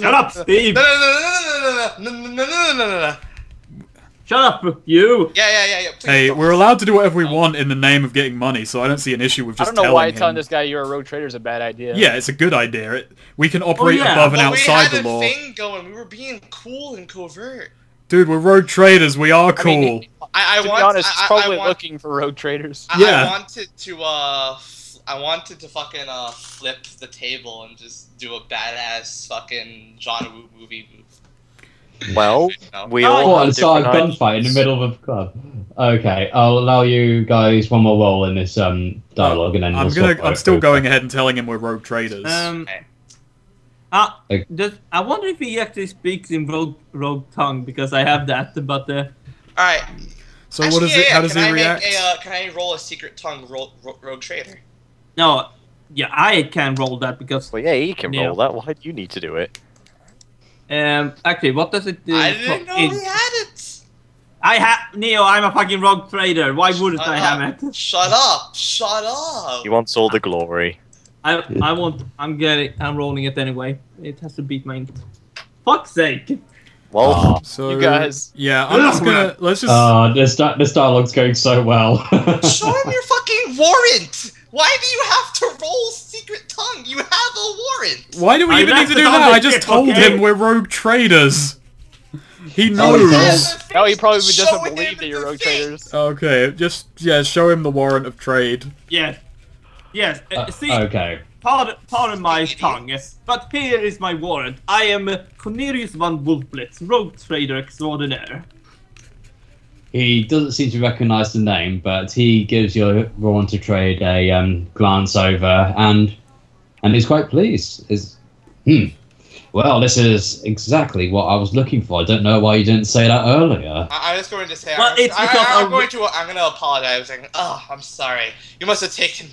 Shut up, Steve!
No.
Shut up, you!
Yeah. Please
Hey,
don't.
we're allowed to do whatever we want in the name of getting money, so I don't see an issue with
I
just
don't know why
telling
telling
him.
this guy you're a rogue trader is a bad idea.
Yeah, it's a good idea. We can operate
yeah.
above and
Well,
outside
we
the
had
law.
a thing going. We were being cool and covert.
Dude, we're rogue traders. We are
I
cool.
mean,
I
to
want,
be honest, he's
I
probably
want,
looking for rogue traders.
Yeah.
I wanted to fucking flip the table and just do a badass fucking genre movie move.
Well,
No.
we
Oh,
all have
and start a
different
gunfight in the middle of a club. Okay, I'll allow you guys one more roll in this dialogue, and then
I'm still going ahead and telling him we're rogue traders.
Okay.
I wonder if he actually speaks in rogue tongue, because I have that, but
All right.
So what is it? How does he react?
Can I roll a secret tongue rogue trader?
no, yeah, I can roll that because
Well, yeah, he can
Yeah.
roll that. Why do you need to do it?
actually, what does it do?
I didn't know he had it.
Neo, I'm a fucking rogue trader. Why wouldn't
Shut
I
up.
have it?
Shut up.
He wants all the glory.
I won't. I'm rolling it anyway. It has to beat mine. Fuck's sake!
Well,
So
You guys.
yeah, I'm just gonna let's just.
This dialogue's going so well.
Show him your fucking warrant. Why do you have to roll secret tongue? You have a warrant.
Why do we
I
even need to
left
do
it on
that?
the
I just
ship,
told
okay?
him we're rogue traders. He
Oh,
knows.
yes.
No, he probably
Show
doesn't
him
believe that you're
the
rogue
thing.
traders.
Okay, just show him the warrant of trade.
Yes. See,
Okay.
pardon my tongue, but here is my warrant. I am Cornelius von Wolfblitz, rogue trader extraordinaire.
He doesn't seem to recognise the name, but he gives your warrant to trade a glance over, and he's quite pleased. Well, this is exactly what I was looking for. I don't know why you didn't say that earlier.
I was going to say.
Well, it's because
I'm going to apologize. I'm sorry. You must have taken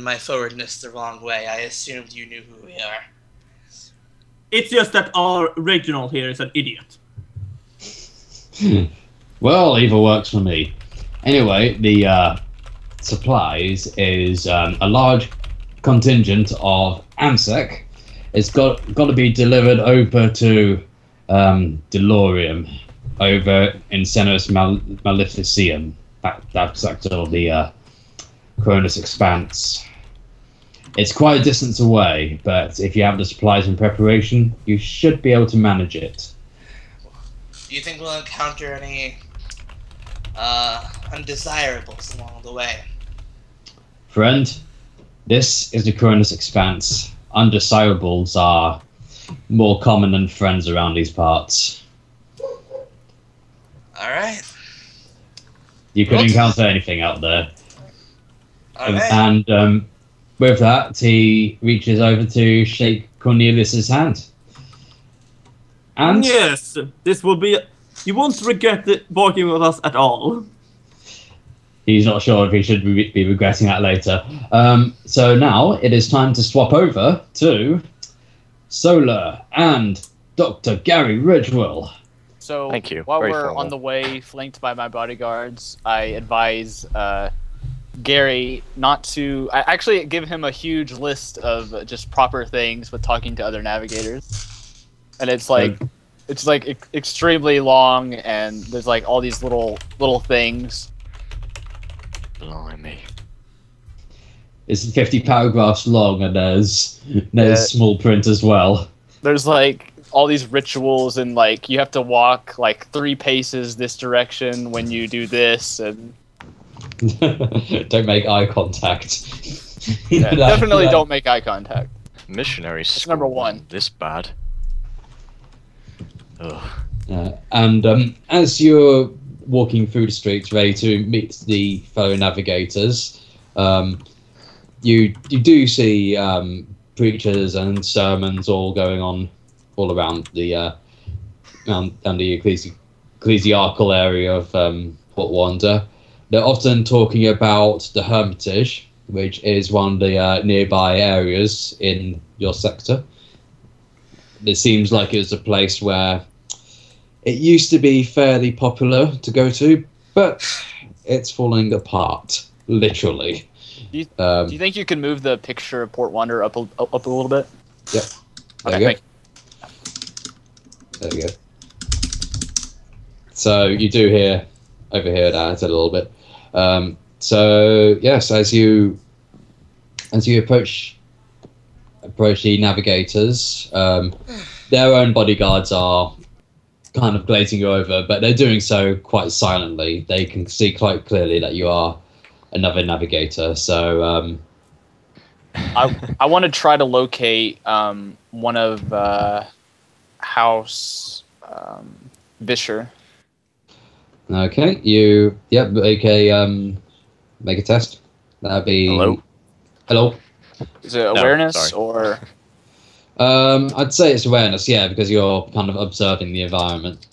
my forwardness the wrong way. I assumed you knew who we are.
It's just that our regional here is an idiot.
Well, either works for me. Anyway, the supplies is a large contingent of AMSEC. It's got to be delivered over to Delorium, over in Senus Maleficium. That's actually the Coronus expanse. It's quite a distance away, but if you have the supplies in preparation, you should be able to manage it.
Do you think we'll encounter any undesirables along the way?
Friend, this is the Coronus expanse. Undesirables are more common than friends around these parts.
All right.
You could
What?
encounter anything out there.
All right.
And with that, he reaches over to shake Cornelius's hand. And
Yes, this will be. You won't regret working with us at all.
he's not sure if he should be regretting that later. So now it is time to swap over to Solar and Dr. Gary Ridgewell.
So
Thank you.
while
Very
we're
formal.
on the way, flanked by my bodyguards, I advise Gary not to. I actually give him a huge list of just proper things with talking to other navigators, and it's like extremely long, and there's like all these little things.
Blimey.
It's 50 paragraphs long, and there's small print as well.
There's like all these rituals, and like you have to walk like 3 paces this direction when you do this, and
Don't make eye contact.
yeah, definitely don't make eye contact.
Missionary
That's
school.
number 1.
This bad. Ugh.
And as you're walking through the streets, ready to meet the fellow navigators, you do see preachers and sermons all going on all around the ecclesiarchal area of Port Wander. They're often talking about the Hermitage, which is one of the nearby areas in your sector. It seems like it's a place where it used to be fairly popular to go to, but it's falling apart, literally.
Do you think you can move the picture of Port Wonder up a little bit?
Yep. There
Okay,
you
thank
go. There you go. So you do overhear that a little bit. So yes, as you approach the navigators, their own bodyguards are kind of glazing you over, but they're doing so quite silently. They can see quite clearly that you are another navigator. So
I want to try to locate one of House Vischer.
okay, make a test. That'd be hello.
Is it
No,
awareness
sorry.
or?
I'd say it's awareness, yeah, because you're kind of observing the environment.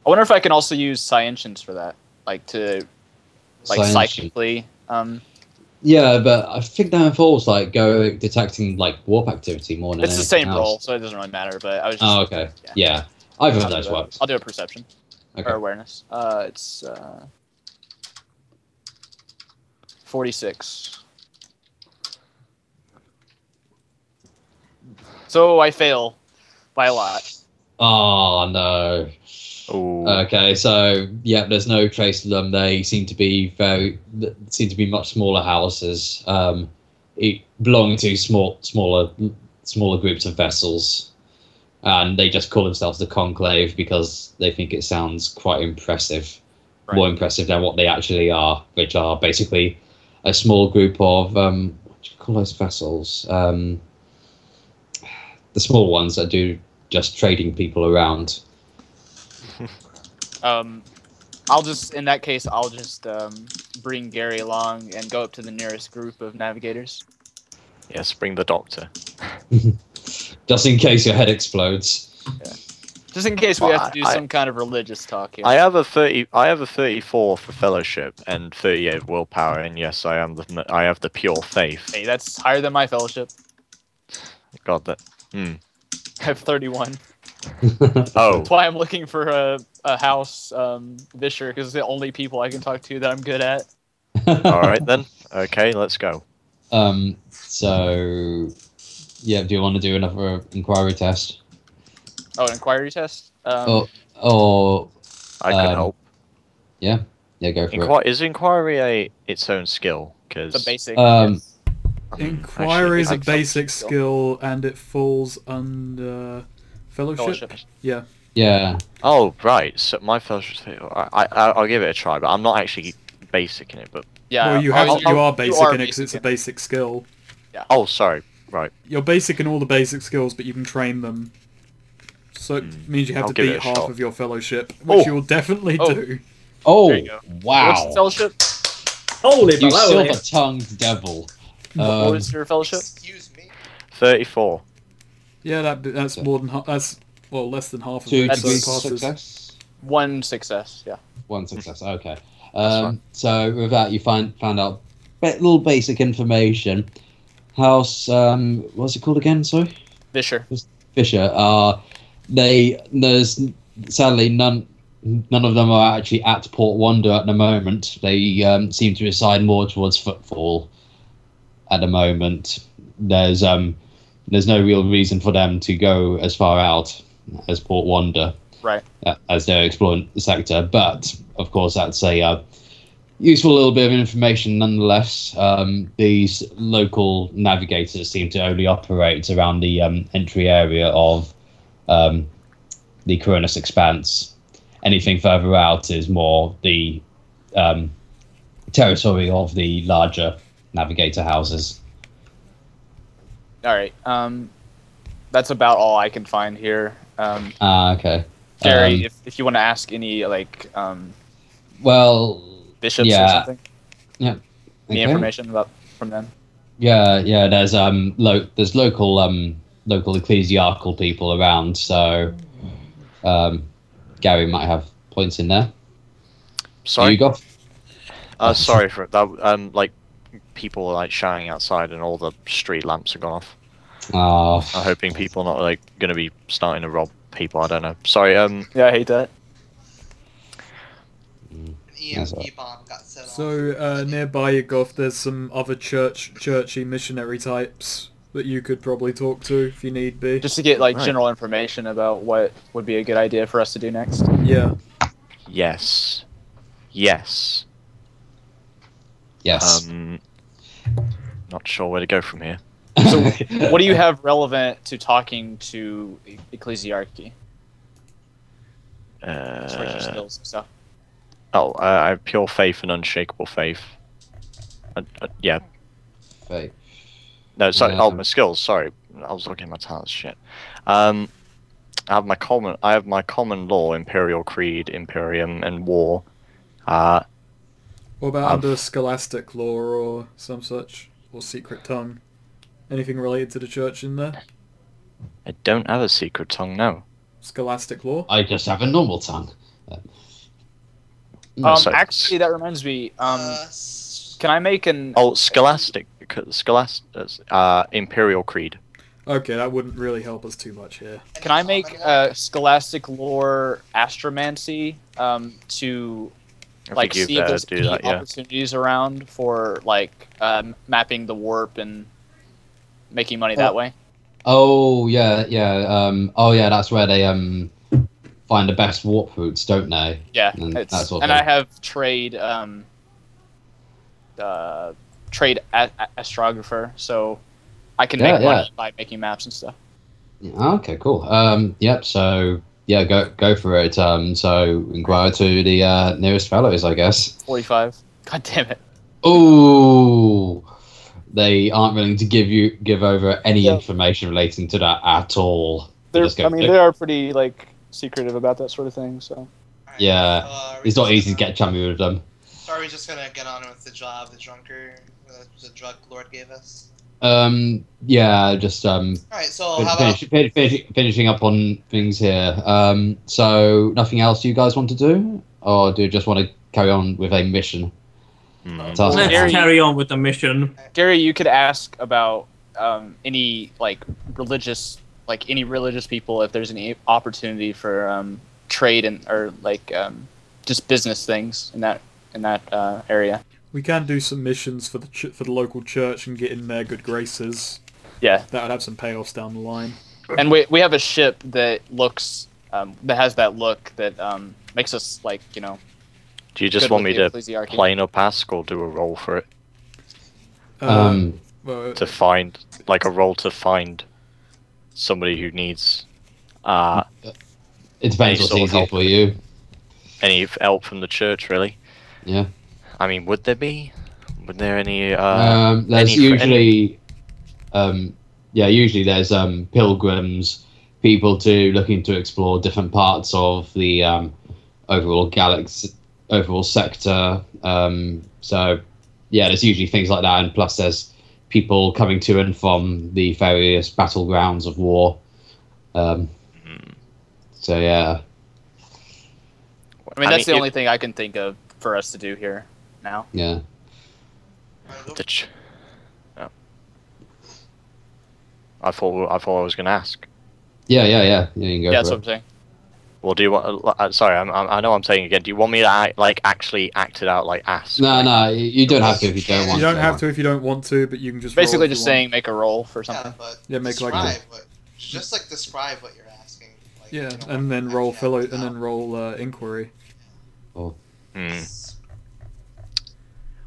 I wonder if I can also use scientians for that, like
Scientian.
psychically.
Yeah, but I think that involves like detecting like warp activity more than
It's the
anything
same
else.
roll, so it doesn't really matter. But I was just.
Oh, okay.
Yeah.
Yeah. Either of
I'll
those
do it.
works.
I'll do a perception
Okay.
or awareness. It's 46. So I fail by a lot.
Oh no.
Ooh.
Okay, so yeah, there's no trace of them. They seem to be much smaller houses, belonging to smaller groups of vessels, and they just call themselves the conclave because they think it sounds quite impressive, more impressive than what they actually are, which are basically a small group of what do you call those vessels? The small ones that do just trading people around.
In that case, I'll just bring Gary along and go up to the nearest group of navigators.
Yes, bring the doctor.
Just in case your head explodes.
Yeah. Just in case we have to do some kind of religious talk here.
I have a 34 for fellowship and 38 willpower, and yes, I have the pure faith.
Hey, that's higher than my fellowship.
God, that.
I have 31.
Oh.
That's why I'm looking for a house Vischer, because it's the only people I can talk to that I'm good at.
All right then. Okay, let's go.
So, yeah, do you want to do another inquiry test?
Oh, an inquiry test?
Or
I can help.
yeah, go for it.
Is inquiry its own skill? Because
the basic.
Um,
yes.
Inquiry is a
actually,
basic skill, and it falls under fellowship. Yeah.
Yeah.
Oh right, so my fellowship. I'll give it a try, but I'm not actually basic in it. But
Yeah.
Well, you are basic in it because it's a
in it.
basic skill.
oh, sorry, right.
You're basic in all the basic skills, but you can train them. So it means you have
I'll
to
give it
beat
a
half
shot.
of your fellowship, which you'll definitely
Oh.
do.
Oh,
There you go.
wow.
What's the fellowship?
Holy
You
baloney.
silver-tongued devil.
What was your fellowship?
Excuse me.
34.
Yeah, that's more than half. That's less than half of
Two
it. So it
degrees
passes.
success.
1 success, yeah.
One success. Okay.
fine.
So with that, you found out little basic information. House, what's it called again? Sorry.
Vischer.
Fisher. There's sadly none of them are actually at Port Wonder at the moment. They seem to reside more towards Footfall at the moment. There's no real reason for them to go as far out as Port Wonder,
Right.
as they're exploring the sector. But of course, that's a useful little bit of information nonetheless. These local navigators seem to only operate around the entry area of the Coronus expanse. Anything further out is more the territory of the larger navigator houses.
All right. That's about all I can find here.
Okay.
Gary, if you want to ask any
Well,
bishops or
yeah.
something,
Yeah.
any
Okay.
information from them.
Yeah. There's there's local ecclesiarchal people around, so Gary might have points in there.
Sorry.
You go.
Sorry for that. Like people like shouting outside, and all the street lamps are gone off.
Oh,
I'm hoping people are not like going to be starting to rob people. I don't know. Sorry.
Yeah, I hate that.
E-bomb got set off.
So nearby you, Goff, there's some other churchy missionary types that you could probably talk to if you need be.
Just to get like
Right.
general information about what would be a good idea for us to do next.
Yeah.
Yes. Yes.
Yes.
Not sure where to go from here.
So, what do you have relevant to talking to ecclesiarchy? As far as your skills and stuff.
I have pure faith and unshakable faith. Yeah.
Fake.
No, sorry.
Yeah.
Oh, my skills. Sorry, I was looking at my talents. Shit. I have my common law, Imperial Creed, Imperium, and War.
What about
I've-
under scholastic law or some such, or secret tongue? Anything related to the church in there?
I don't have a secret tongue. No.
Scholastic law?
I just have a normal tongue.
So-
Actually, that reminds me. Can I make an?
Oh, Scholastic. Imperial Creed.
Okay, that wouldn't really help us too much here.
Can I make scholastic lore astromancy to
I
like
think
see
you
if there's
do
any
that. Yeah.
opportunities around for like mapping the warp and making money that way?
Oh yeah, yeah. Oh yeah, that's where they find the best warp routes, don't they?
Yeah,
And
it's,
that sort of
and
thing.
I have trade astrographer, so I can
Yeah,
make money
yeah.
by making maps and stuff.
Okay, cool. Yep. So yeah, go for it. So inquire to the nearest fellows, I guess.
45. God damn it.
Ooh, they aren't willing to give over any
Yeah.
information relating to that at all. Just go-
they are pretty like secretive about that sort of thing. So
Alright,
Yeah,
are we
it's not
just
easy to
gonna-
get chummy with them.
So are we just gonna get on with the job the drug lord gave us?
Yeah, just
Alright, so how about...
finishing up on things here. So nothing else you guys want to do, or do you just want to carry on with a mission?
Hmm.
Task
Let's
at hand?
carry on with the mission.
Gary, you could ask about any any religious people if there's any opportunity for trade and or like just business things in that area.
We can do some missions for the local church and get in their good graces.
Yeah,
That would have some payoffs down the line.
and we have a ship that looks that has that look that makes us like
Do you just
good
want
with
me
the
to
ecclesiarchy.
plain up ask or do a roll for it?
Well,
To find, like a roll to find somebody who needs
It depends
Any
what's
sort of
easier
help.
for you.
any help from the church, really.
Yeah.
I mean, would there be? Would there any?
There's
any-
usually, usually there's pilgrims, people looking to explore different parts of the overall galaxy, overall sector. So yeah, there's usually things like that, and plus there's people coming to and from the various battlegrounds of war. So yeah.
I mean, that's the
if-
only thing I can think of for us to do here now.
Yeah.
The oh. I thought I was going to ask.
Yeah. You can go
Yeah, that's
for
what I'm saying.
Well, do you want? Sorry, I know I'm saying again. Do you want me to actually act it out, like ask?
No, you don't have to if you don't want
you don't
to.
have to if you don't want to, but you can just
Basically,
roll if
just
you want.
saying make a roll for something.
Yeah, but
Yeah, make like
describe just like describe what you're asking. Like,
Yeah,
you don't
and then
actually
roll
have
fellow,
to
and then roll inquiry.
Hmm.
Yes.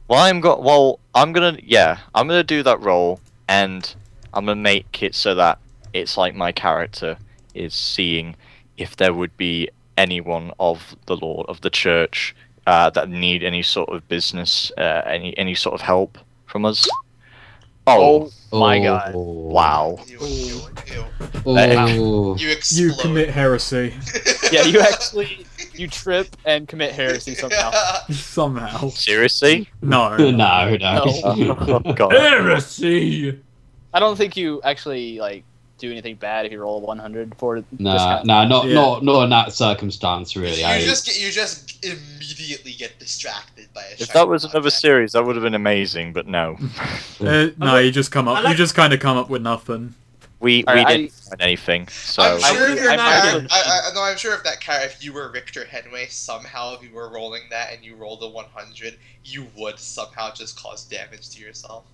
Well, I'm gonna do that role, and I'm gonna make it so that it's like my character is seeing if there would be anyone of the Lord of the Church that need any sort of business, any sort of help from us. Oh,
My God.
wow!
Ew.
Oh.
You
You
explode.
commit heresy
Yeah, you actually you trip and commit heresy somehow.
somehow.
Seriously?
No.
No.
Oh, God.
Heresy!
I don't think you actually like do anything bad if you roll a 100 for this
Nah,
kind of-
not
Yeah.
not in that circumstance, really.
You just immediately get distracted by a
If
shiny
that was another
object.
series, that would have been amazing. But no.
No, you just kind of come up with nothing.
We
Alright,
didn't find anything, so
I'm sure if
you're not
I'm sure if that character, if you were Victor Henway, somehow if you were rolling that and you rolled a 100, you would somehow just cause damage to yourself.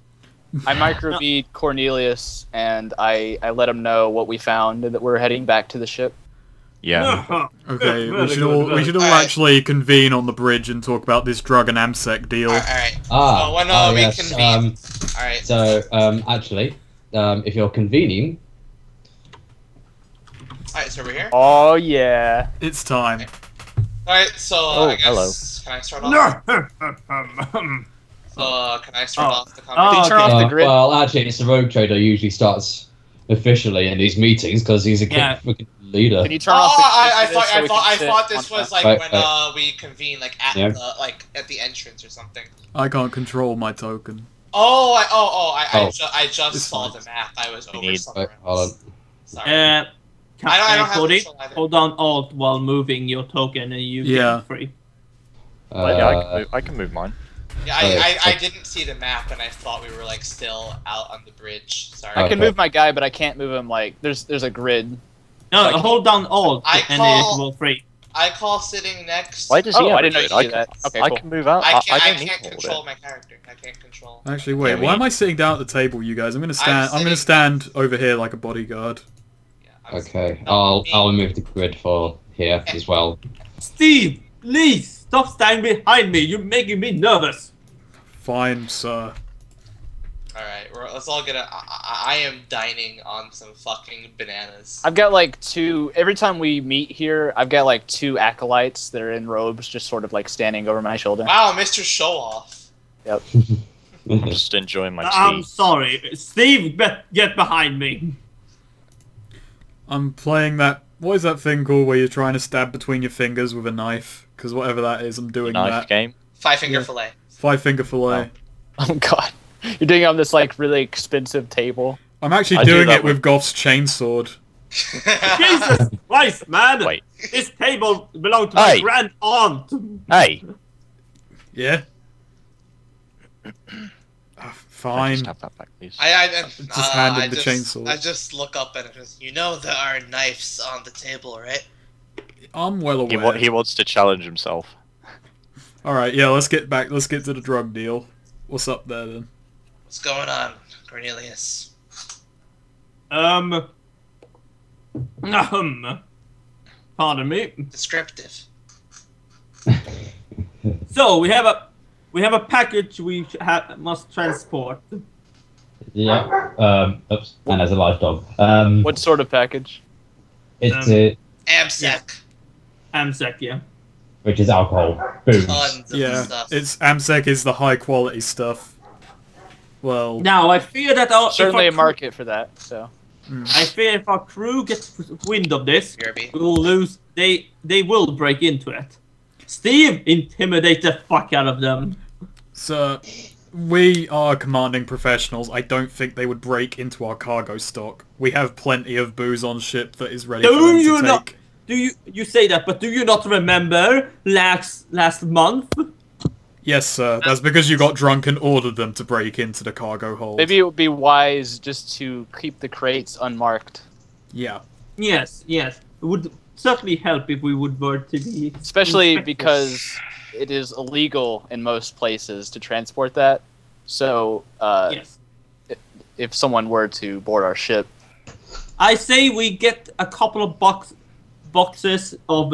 I microbead Cornelius, and I let him know what we found, and that we're heading back to the ship.
yeah.
Okay,
Very
we
good.
should all
Alright.
actually convene on the bridge and talk about this drug and AMSEC deal.
Alright.
Ah,
So when we
yes.
convene. Alright.
So, actually, if you're convening,
Alright, so we're here.
Oh yeah.
It's time.
Alright, so
Oh,
I guess
hello.
can I start off? Can I start off the conversation?
Can you turn off the grid?
well, actually, it's the rogue trader usually starts officially in these meetings because he's a
Yeah.
freaking leader.
Can you turn off the
I
grid so we can sit
thought this
on
was
the-
like
Right,
when we convene like at
Yeah.
at the entrance or something.
I can't control my token.
I
It's
just saw
fine.
the map. I was
We
over
need-
somewhere
Right, hold
else.
on.
Sorry.
Can
I don't have
Cody,
control either.
hold down Alt while moving your token and you
Yeah.
get free.
Yeah, I can move mine.
Yeah, I didn't see the map and I thought we were like still out on the bridge. Sorry.
I can
Okay.
move my guy, but I can't move him. Like there's a grid.
No,
Like-
hold down Alt
I
and
call-
it will free.
I call sitting next.
Why does he
Oh,
have
I
a
didn't know
grid?
you
I
could do
can,
that. Okay,
I
cool.
can move out.
I
I
can't
don't need to
control
hold it.
my character. I can't control.
Actually, wait.
Yeah,
Why
we-
am I sitting down at the table, you guys? I'm gonna stand. I'm gonna
sitting-
stand over here like a bodyguard.
Yeah, I'm
Okay,
No,
I'll move the grid for here as well.
Steve, please stop standing behind me. You're making me nervous.
Fine, sir.
All right, let's all get a. I am dining on some fucking bananas.
I've got like two. Every time we meet here, I've got like two acolytes that are in robes, just sort of like standing over my shoulder.
Wow, Mr. Show Off.
I'm just enjoying my
I'm
tea.
sorry. Steve, get behind me.
I'm playing that. What is that thing called where you're trying to stab between your fingers with a knife? Because whatever that is, I'm doing
Knife
that.
game.
5-finger
Yeah.
fillet.
5-finger fillet.
Oh god, you're doing it on this like really expensive table.
I'm actually
I do
doing
that
it with Goth's chainsword.
Jesus Christ, man!
Wait.
This table belonged to my
Hey.
grand aunt.
Hey,
Yeah.
I
Fine.
just have that back, please.
Just hand him
I
the
just-
chainsaw.
I just look up and just, you know there are knives on the table, right?
I'm well
He,
aware.
he wants to challenge himself.
All right, yeah. Let's get back. Let's get to the drug deal. What's up there then?
What's going on, Cornelius?
Pardon me.
Descriptive.
So we have a package we must transport.
Yeah. Oops. And there's a live dog.
What sort of package?
It's
AMSEC.
AMSEC, yeah.
which is alcohol, booze.
Tons of
Yeah,
stuff.
it's AMSEC is the high quality stuff. Well,
Now I fear that
Certainly a
if our
market for that. So
I fear if our crew gets wind of this,
Gerby.
we will lose. They will break into it. Steve, intimidate the fuck out of them.
sir, we are commanding professionals. I don't think they would break into our cargo stock. We have plenty of booze on ship that is ready for them to take.
Do you say that? But do you not remember last month?
Yes, sir. That's because you got drunk and ordered them to break into the cargo hold.
maybe it would be wise just to keep the crates unmarked,
Yeah.
Yes. It would certainly help if we were to be.
especially
inspected.
because it is illegal in most places to transport that. So
Yes.
if someone were to board our ship,
I say we get a couple of boxes of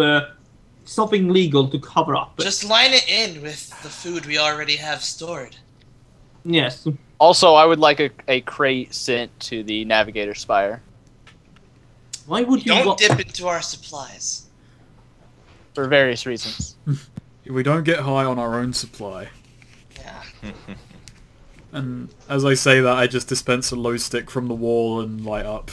something legal to cover up.
Just line it in with the food we already have stored.
Yes.
also I would like a crate sent to the Navigator Spire
Why would you?
Don't dip into our supplies.
for various reasons.
We don't get high on our own supply.
Yeah.
And as I say that, I just dispense a low stick from the wall and light up.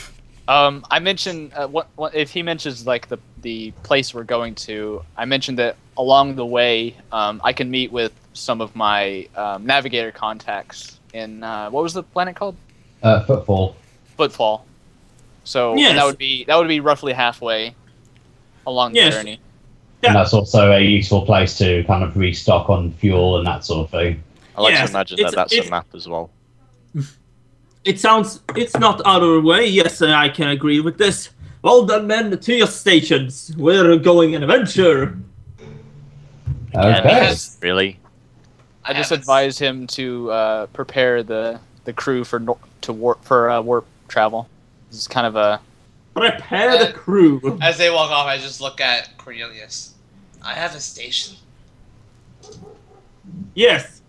I mentioned what if he mentions like the place we're going to. I mentioned that along the way, I can meet with some of my Navigator contacts in what was the planet called?
Footfall.
Footfall. So
Yes.
that would be roughly halfway along the
Yes.
journey.
Yeah.
And that's also a useful place to kind of restock on fuel and that sort of thing.
I like
Yes,
to imagine
it's-
that that's
it's-
a map as well.
It's not out of the way. Yes, I can agree with this. Well done, men, to your stations. We're going an adventure.
Okay.
Really?
I just advise him to prepare the crew for warp travel. This is kind of a
Prepare the crew.
As they walk off, I just look at Cornelius. I have a station.
Yes.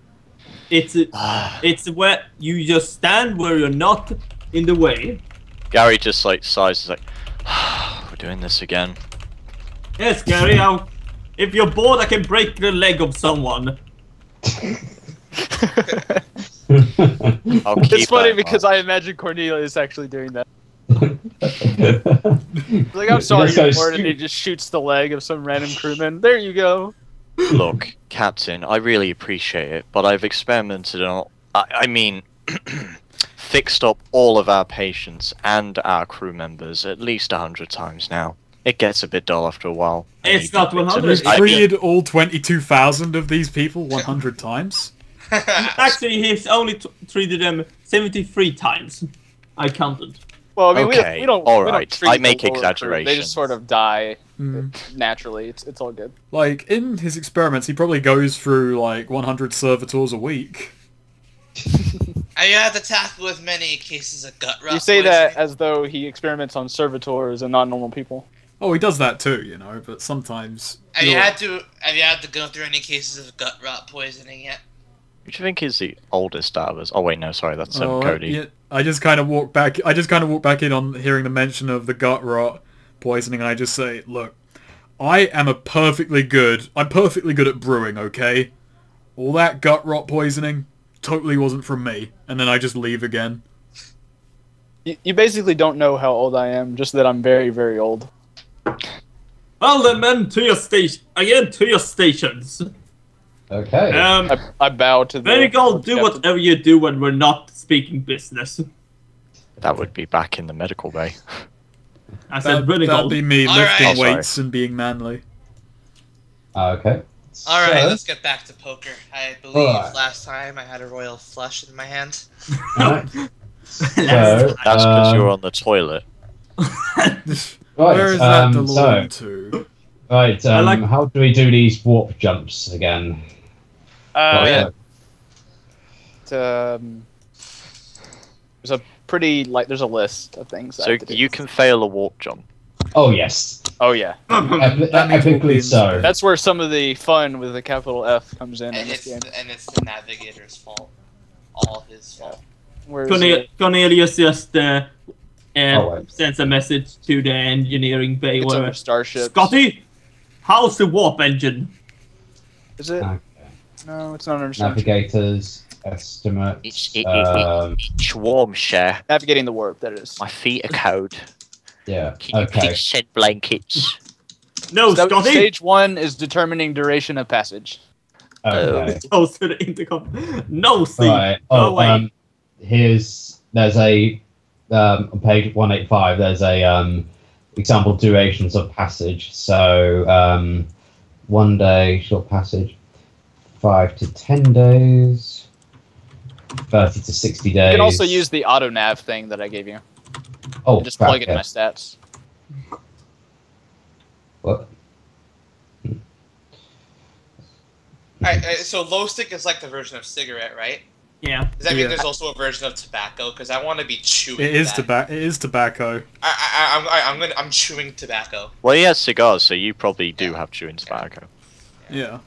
It's where you just stand where you're not in the way.
Gary just like sighs, like, we're doing this again.
Yes, Gary. If you're bored, I can break the leg of someone.
It's funny because I imagine Cornelius actually doing that. Like, I'm sorry, you're bored, and he just shoots the leg of some random crewman. There you go.
Look, Captain, I really appreciate it, but I've experimented on, fixed up all of our patients and our crew members at least 100 times now. It gets a bit dull after a while.
It's not 100.
You've treated all 22,000 of these people 100 times?
Actually, he's only treated them 73 times. I counted.
Well, I mean,
Okay,
we don't.
all
we don't
right.
treat
I make
the lower crew. They
exaggerations.
just sort of die naturally. It's all good.
Like, in his experiments, he probably goes through, like, 100 servitors a week.
I had to tackle with many cases of gut rot.
You say that as though he experiments on servitors and not normal people.
Oh, he does that too, you know, but sometimes...
Have you had to go through any cases of gut rot poisoning yet?
Who do you think is the oldest out of us? Oh wait, no, sorry, that's Cody.
Yeah, I just kind of walk back in on hearing the mention of the gut rot poisoning, and I just say, look, I'm perfectly good at brewing, okay? All that gut rot poisoning totally wasn't from me. And then I just leave again.
You basically don't know how old I am, just that I'm very, very old.
Well then, men, to your station. Again, to your stations.
Okay.
I bow to the...
Very good, do whatever you do when we're not speaking business.
That would be back in the medical bay.
I said really
That'd
good.
be me
All
lifting
right.
weights and being manly.
Okay.
Alright,
So-
let's get back to poker. I believe
Alright.
last time I had a royal flush in my hand.
Alright. So,
That's because you're on the toilet.
right,
Where is that
so,
DeLorean to?
right, how do we do these warp jumps again?
yeah.
There's a pretty, there's a list of things. I
So
have to do.
you can fail a warp jump.
Oh, yes.
Oh, yeah.
Epically so.
That's where some of the fun with the capital F comes in
And
this game.
it's the Navigator's fault. All his fault.
Whereas,
Cornelius just
wait.
sends a message to the engineering bay
it's
where
under Starship.
Scotty, how's the warp engine?
Is it?
Okay.
No, it's not under Starship.
Navigators, estimates.
It's warm, share.
Navigating the warp, that is.
My feet are cold.
Yeah,
Can you
okay.
please send blankets?
No, Scotty.
Stage 1 is determining duration of passage.
Okay.
Goes to the intercom. No, Steve.
Right.
Go
Oh,
away.
there's a on page 185. There's a example durations of passage. So 1 day short passage, 5 to 10 days, 30 to 60 days.
You can also use the auto nav thing that I gave you.
oh,
Just
crap,
plug it in
yeah.
my stats.
What?
Alright, so low stick is like the version of cigarette, right?
Yeah.
Does that mean
Yeah.
there's also a version of tobacco? Because I want to be chewing.
It is
that.
It is tobacco.
I'm chewing tobacco.
Well, he has cigars, so you probably do have chewing tobacco.
Yeah.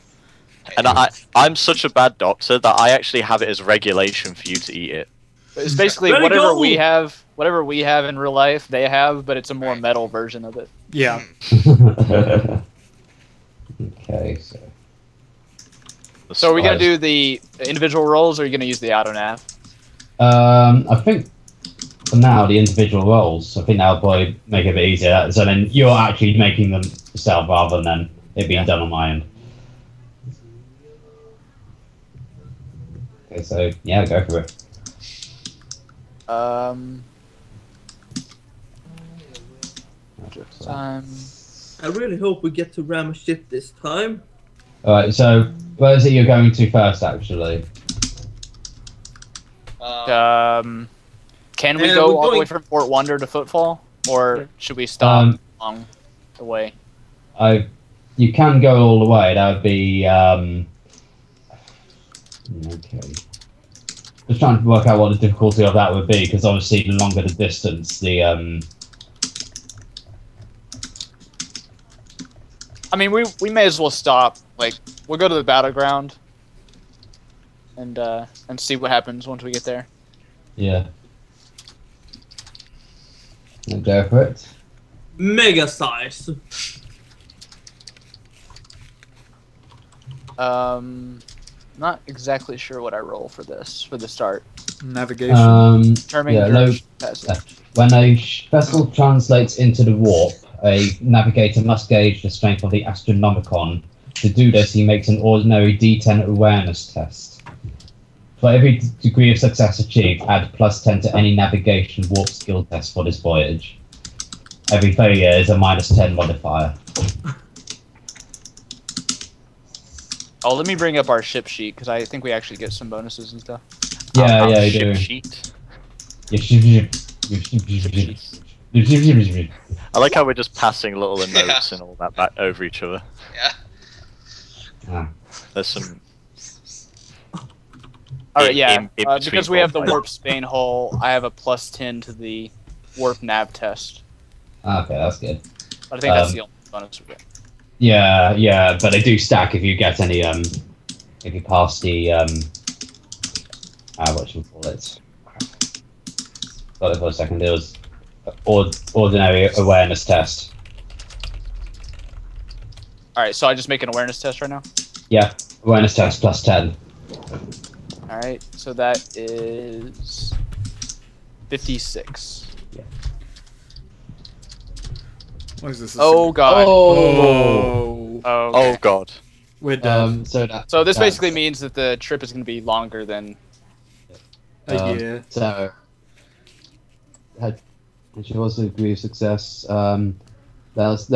And I'm such a bad doctor that I actually have it as regulation for you to eat it.
It's basically
Very
whatever
cool.
we have in real life, they have, but it's a more metal version of it.
Yeah.
Okay, so
So are we going to do the individual rolls, or are you going to use the auto nav?
I think for now the individual roles. I think that'll probably make it a bit easier. So then you're actually making them yourself rather than it being done on my end. Okay, so yeah, go for it.
Time.
I really hope we get to ram a ship this time.
All right, so where is it you're going to first, actually?
Can we
we're
go all the way
going-
from Fort Wonder to Footfall, or should we stop along the way?
You can go all the way. That would be okay. Just trying to work out what the difficulty of that would be, because obviously the longer the distance, the
I mean, we may as well stop. Like, we'll go to the battleground and see what happens once we get there.
yeah. And go for it.
Mega size.
Not exactly sure what I roll for this for the start.
Navigation.
Determining
Yeah,
duration passage.
When a vessel translates into the warp, a navigator must gauge the strength of the Astronomicon. To do this, he makes an ordinary D10 awareness test. For every degree of success achieved, add +10 to any navigation warp skill test for this voyage. Every failure is a -10 modifier.
Oh, let me bring up our ship sheet because I think we actually get some bonuses and stuff.
Yeah,
Our
yeah, you
ship
do.
sheet.
Yeah.
I like how we're just passing little notes and all that back over each other.
Yeah.
There's some.
All right, yeah.
in between
Because we have the
both.
warp Spain hull, I have a +10 to the warp nav test.
Okay, that's good.
But I think that's the only bonus we get.
Yeah, but they do stack if you get any if you pass the what should we call it? Got it for a second. It was ordinary awareness test.
All right, so I just make an awareness test right now.
Yeah, awareness test +10.
All right, so that is 56.
What is this?
Oh god.
Oh.
Okay.
Oh god.
We're done.
So
So this basically means that the trip is going to be longer than.
A year.
So had she also degree of success. That was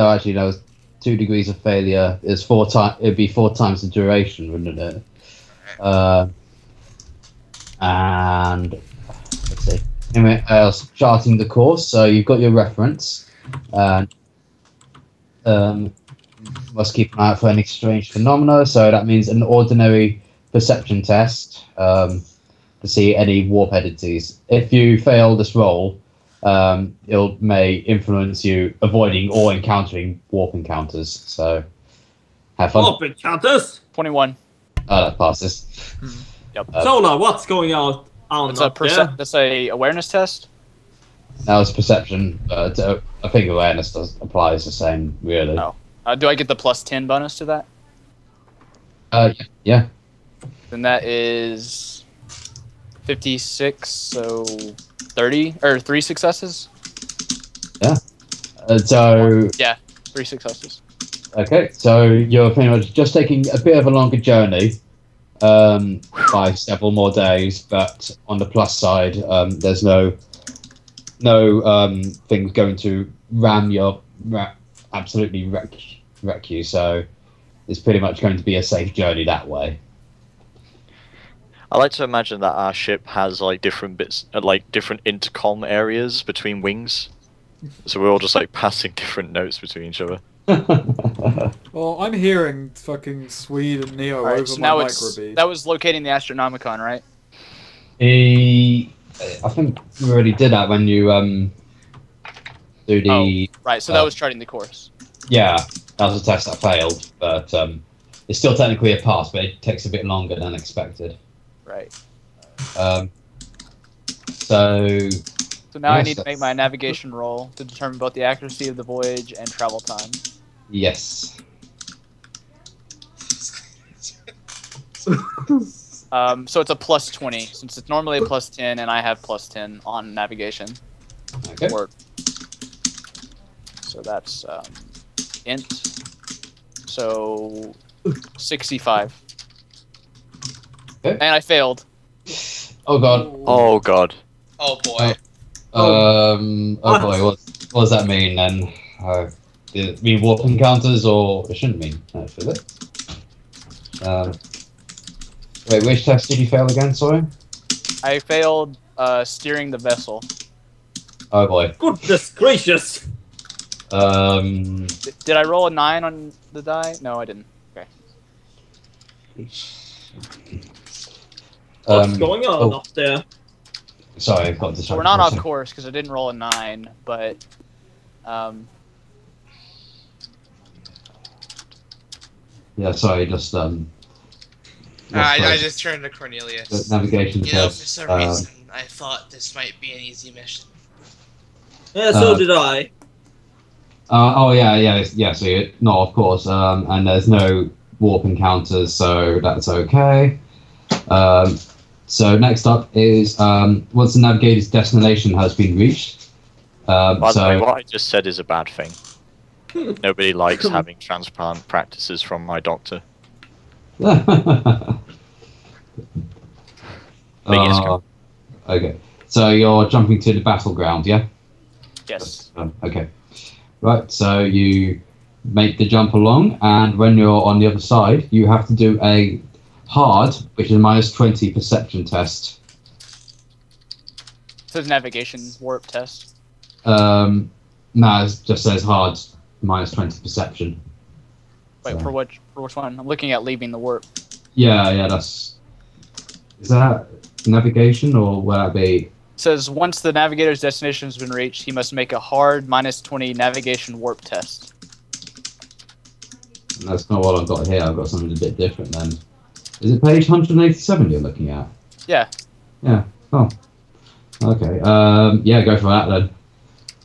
2 degrees of failure. It's 4 times. It'd be 4 times the duration, wouldn't it? And let's see. Anyway, charting the course. So you've got your reference, and must keep an eye out for any strange phenomena. So that means an ordinary perception test to see any warp entities. If you fail this roll, it may influence you avoiding or encountering warp encounters. So have fun.
Warp encounters.
21.
Oh, that passes.
Yep.
Solar, what's going on
That's a
up there?
that's a awareness test.
That was perception. I think awareness applies the same, really.
Oh. Do I get the +10 bonus to that?
Yeah.
Then that is 56. So 30 or 3 successes.
So
Yeah, 3 successes.
okay, so you're pretty much just taking a bit of a longer journey, by several more days. But on the plus side, there's no things going to absolutely wreck you. So it's pretty much going to be a safe journey that way.
I like to imagine that our ship has like different bits, like different intercom areas between wings. So we're all just like passing different notes between each other.
Well, I'm hearing fucking Swede and Neo
All right,
over
so
my
now
microbeat.
that was locating the Astronomicon, right?
I think we already did that when you do the
Right, so that was charting the course.
yeah, that was a test that failed, but it's still technically a pass, but it takes a bit longer than expected.
Right.
So
now I
yes,
need to make my navigation roll to determine both the accuracy of the voyage and travel time.
yes.
So it's a +20, since it's normally a +10, and I have +10 on navigation.
Okay.
Work. So that's int. So 65.
Okay.
And I failed.
Oh god.
Oh god.
Oh boy.
Oh boy, what does that mean then? Does it mean warp encounters, or it shouldn't mean, should it? Wait, which test did you fail again, sorry?
I failed steering the vessel.
Oh boy.
Goodness gracious!
Did I roll a 9 on the die? No, I didn't. Okay.
What's going on
oh,
up there?
Sorry, I got distracted.
So we're not off course because I didn't roll a 9, but
Yeah, sorry, just
I just turned to Cornelius.
the navigation
You know, for
test.
some reason, I thought this might be an easy mission.
Yeah, so did I.
Oh yeah. So you're not off course, and there's no warp encounters, so that's okay. So next up is once the navigator's destination has been reached.
By the way, what I just said is a bad thing. Nobody likes having transplant practices from my doctor.
Okay, so you're jumping to the battleground, yeah?
yes.
Okay. Right, so you make the jump along, and when you're on the other side, you have to do a hard, which is -20 perception test.
It says navigation warp test.
No, it just says hard, -20 perception.
Wait,
So-
for which one? I'm looking at leaving the warp.
Yeah, that's... Is that navigation, or will that be...
It says once the navigator's destination has been reached, he must make a hard -20 navigation warp test.
That's not what I've got here, I've got something a bit different then. Is it page 187 you're looking at?
Yeah.
Yeah, oh. Okay, yeah, go for that then.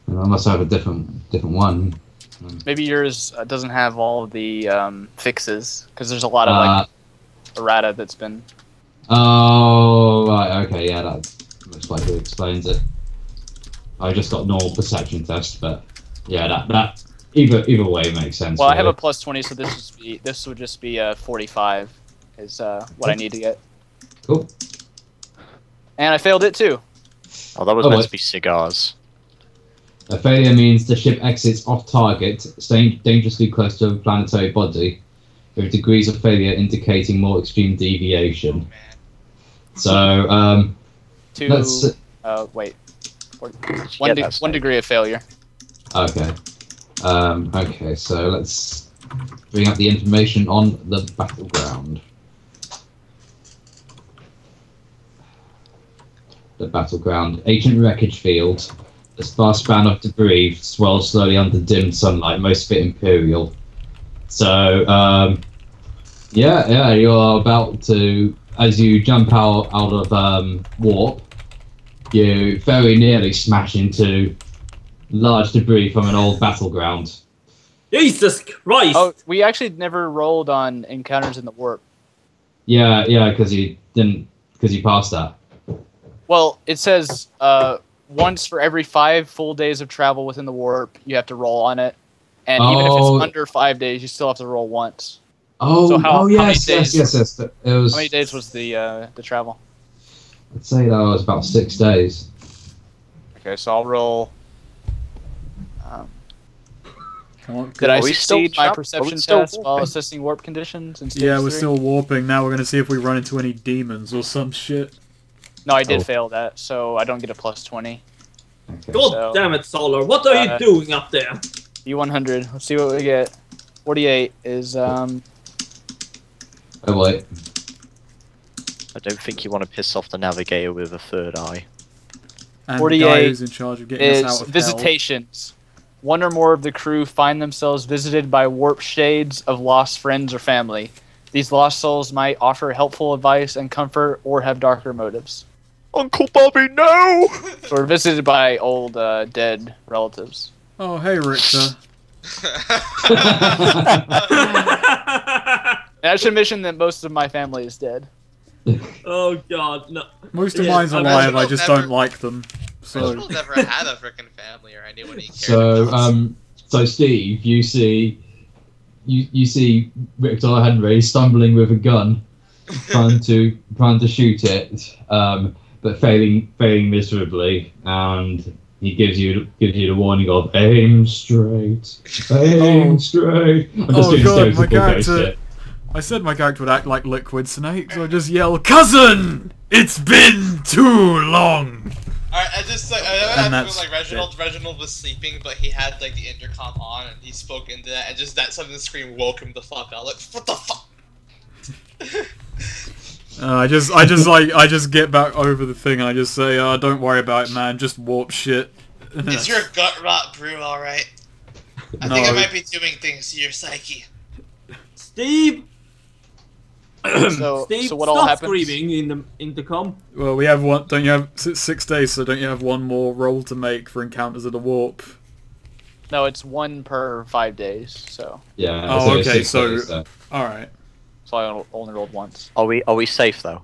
I must have a different one.
Maybe yours doesn't have all of the fixes, because there's a lot of like errata that's been...
Oh, right, okay, yeah, that most likely explains it. I just got normal perception test, but yeah, that either way makes sense.
Well, I have
really.
a +20, so this would just be 45 is what I need to get.
Cool.
And I failed it too.
Oh, that was meant to be cigars.
A failure means the ship exits off target, staying dangerously close to a planetary body, with degrees of failure indicating more extreme deviation. So, let's...
wait.
Yeah,
One degree of failure.
Okay. Okay, so let's bring up the information on the battleground. The battleground. Ancient wreckage field. A sparse span of debris swirls slowly under dim sunlight, most of it Imperial. So, yeah, you're about to, as you jump out of warp, you very nearly smash into large debris from an old battleground.
Jesus Christ!
Oh, we actually never rolled on encounters in the warp.
Yeah, because you passed that.
Well, it says once for every 5 full days of travel within the warp, you have to roll on it. And even if it's under 5 days, you still have to roll once.
Oh,
so how many
yes. It was,
how many days was the travel?
I'd say that was about 6 days.
Okay, so I'll roll.
Can't-
Did I
Are we still
succeed my
trapped?
perception
Are we still
test while
warping?
assessing warp conditions? In stage
Yeah, we're
3?
still warping. Now we're going to see if we run into any demons or some shit.
No, I did
Oh.
fail that, so I don't get a +20.
Okay.
God
So,
damn it, Solar! What are you doing up there?
D100. Let's see what we get. 48 is
Oh wait.
I don't think you want to piss off the navigator with a third eye.
And the
48
guy who's in charge of getting us
is
out of hell.
visitations. One or more of the crew find themselves visited by warp shades of lost friends or family. These lost souls might offer helpful advice and comfort or have darker motives.
Uncle Bobby, no!
So we're visited by old dead relatives.
Oh, hey, Richter.
And I should mention that most of my family is dead.
Oh God, no.
Most of
Yeah,
mine's
I
alive, I
will
just
never-
don't like them. So,
Rachel never had a freaking family or anyone he cared
So,
about.
so Steve, you see Victor Henry stumbling with a gun, trying to shoot it, but failing miserably, and he gives you the warning of aim straight, aim straight. I'm just doing
God, my
stereotypical ghost
character...
shit.
I said my character would act like Liquid Snake, so I just yell, COUSIN! It's been too long.
Alright, I just like
And
I feel
that's
like Reginald was sleeping, but he had like the intercom on, and he spoke into that, and just that sudden scream woke him the fuck up. Like, what the fuck?
I just get back over the thing and I just say, don't worry about it, man. Just warp shit.
Is your gut rot brew alright? I think it might be doing things to your psyche.
Steve.
So
Steve,
what all
stop
happens?
screaming in the intercom.
Well, we have one. Don't you have 6 days? So don't you have one more roll to make for encounters of the warp?
No, it's 1 per 5 days. So
Yeah.
Oh,
it's
okay.
6 days, so.
All right.
I only rolled once.
Are we safe though?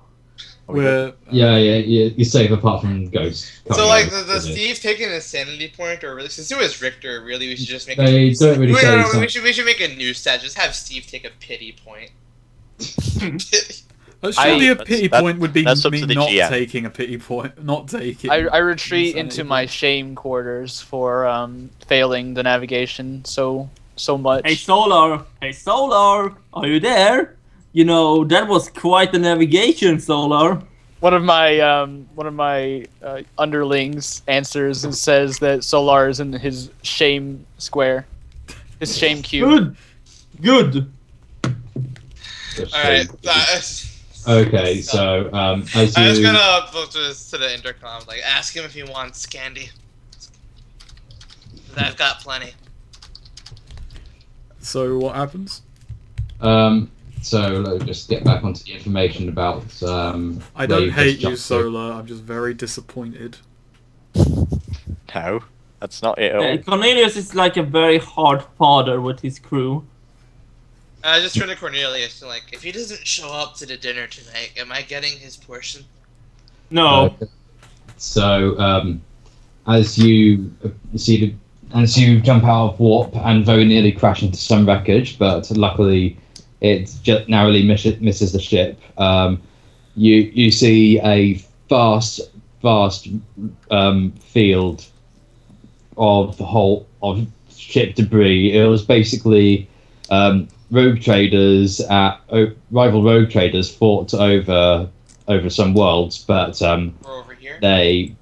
We're
Yeah, you're safe apart from ghosts.
So
coming
like
out,
the
isn't it?
Steve taking a sanity point, or really since it was Richter, really we should just make.
They don't really say
no,
so.
we should make a new stat. Just have Steve take a pity point.
surely a pity point would be
that's up
me
to the
not
GM.
taking a pity point, not taking.
I retreat
insanity
into my shame quarters for failing the navigation so much.
Hey Solar, are you there? You know that was quite the navigation, Solar.
One of my underlings answers and says that Solar is in his shame square, his shame cube.
Good.
Alright.
Okay, so as
I was
you
gonna vote to the intercom, like ask him if he wants candy. I've got plenty.
So what happens?
so let's just get back onto the information about
I
where
don't
you've
hate
just
you,
jumped to.
Solar. I'm just very disappointed.
No, that's not it at all.
Cornelius is like a very hard father with his crew.
I just turned to Cornelius and like, if he doesn't show up to the dinner tonight, am I getting his portion?
No.
So as you as you jump out of warp and very nearly crash into some wreckage, but luckily it just narrowly misses the ship. You see a vast field of ship debris. It was basically rival rogue traders fought over some worlds, but
We're over here.
they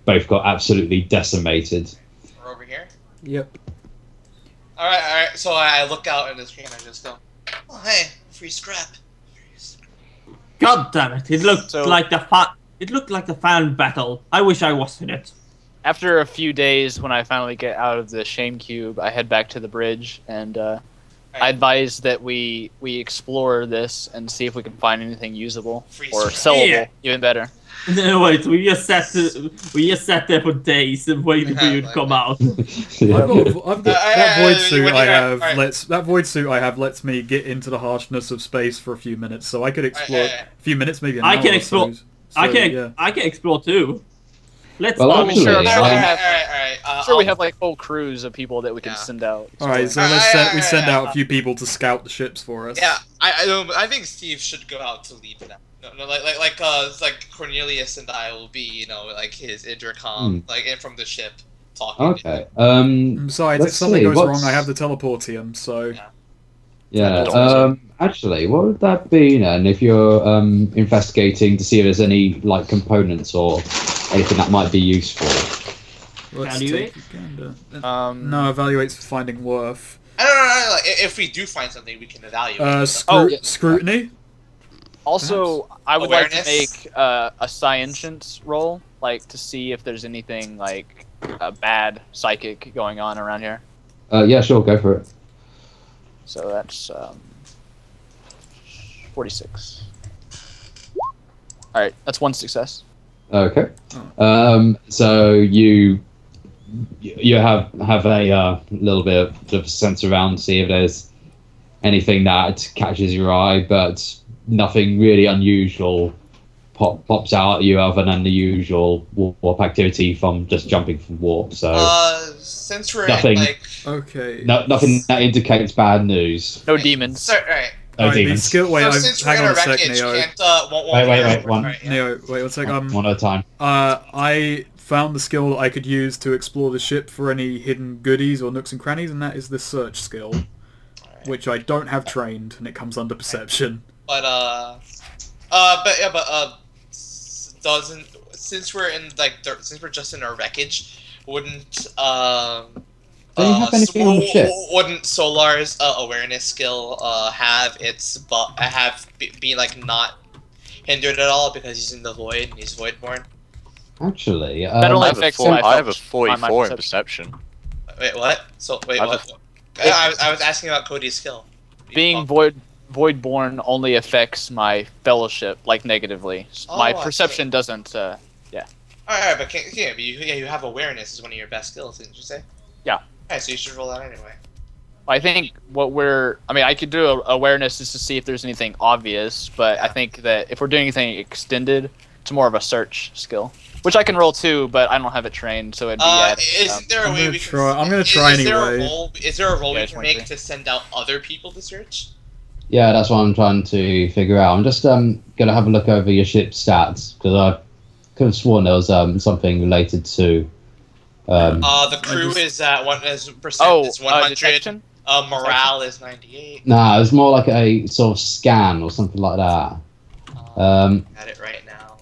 both got absolutely decimated.
We're over here.
Yep.
Alright. So I look out in the screen and I just go, oh hey, free scrap.
God damn it! It looked
So-
like the fan battle. I wish I was in it.
After a few days, when I finally get out of the shame cube, I head back to the bridge and I advise that we explore this and see if we can find anything usable
Free
or
scrap.
sellable,
Yeah.
even better.
No, wait, we just sat there for days and waited for you to come out.
I've got that void suit
when
I
you-
have.
alright.
That void suit I have lets me get into the harshness of space for a few minutes, so I could explore
yeah.
a few minutes, maybe an
I
hour
can
or
explore-
so.
I
So,
can
yeah.
explore too. Let's
Well,
go.
actually,
sure,
um,
Alright.
I'm sure we have like whole crews of people that we can
Yeah.
send out.
All right, so we send out a few people to scout the ships for us.
Yeah, I think Steve should go out to lead that. No, it's like Cornelius and I will be, like his intercom, like in from the ship, talking.
Okay.
Besides,
Let's
if something
see,
goes
what's-
wrong, I have the teleportium, so...
Yeah. Actually, what would that be then if you're investigating to see if there's any like components or anything that might be useful?
Let's
Evaluate?
take a gander.
No.
No, evaluates for finding worth.
I don't know. Like, if we do find something, we can evaluate.
Scrutiny?
Also, I would like to
Awareness?
make a scientience roll, like to see if there's anything like bad psychic going on around here.
Yeah, sure, go for it.
So that's 46. All right, that's one success.
Okay. So you have a little bit of sense around, see if there's anything that catches your eye, but nothing really unusual pops out at you other than the usual warp activity from just jumping from warp. So
Since we're
nothing.
Okay.
nothing that indicates bad news.
No demons.
So, alright.
No
Alright, the
demons.
skill... Wait,
So
I've-
since we're
hang
in
on
a
a sec,
wreckage,
Neo.
can't
Wait, one.
Right, yeah.
Neo, wait one sec.
One at a time.
I found the skill that I could use to explore the ship for any hidden goodies or nooks and crannies, and that is the search skill, which I don't have trained, and it comes under perception.
But Doesn't since we're in since we're just in our wreckage, wouldn't
Don't you have anything on the ship?
wouldn't Solar's awareness skill be like not hindered at all because he's in the void and he's voidborn?
Actually,
I
only
have a
affects
four-
my
I have a
perception.
44 in perception.
Wait, what? So wait,
I have
what? I was asking about Cody's skill.
Being voidborn only affects my fellowship like negatively. My
Oh,
perception doesn't.
Alright, but you have awareness is one of your best skills, didn't you say?
Yeah.
Alright, so you should roll that anyway.
I think I could do awareness just to see if there's anything obvious, but I think that if we're doing anything extended, it's more of a search skill, which I can roll too, but I don't have it trained, so it'd be
Isn't there a way we can?
I'm gonna try anyway.
Is there a role
Yeah,
we
it's
can
23.
make to send out other people to search?
yeah, that's what I'm trying to figure out. I'm just gonna have a look over your ship stats because I could have sworn there was something related to.
The crew is at percent is 100.
Detection?
Morale is 98.
Nah, it's more like a sort of scan or something like that.
At it right now.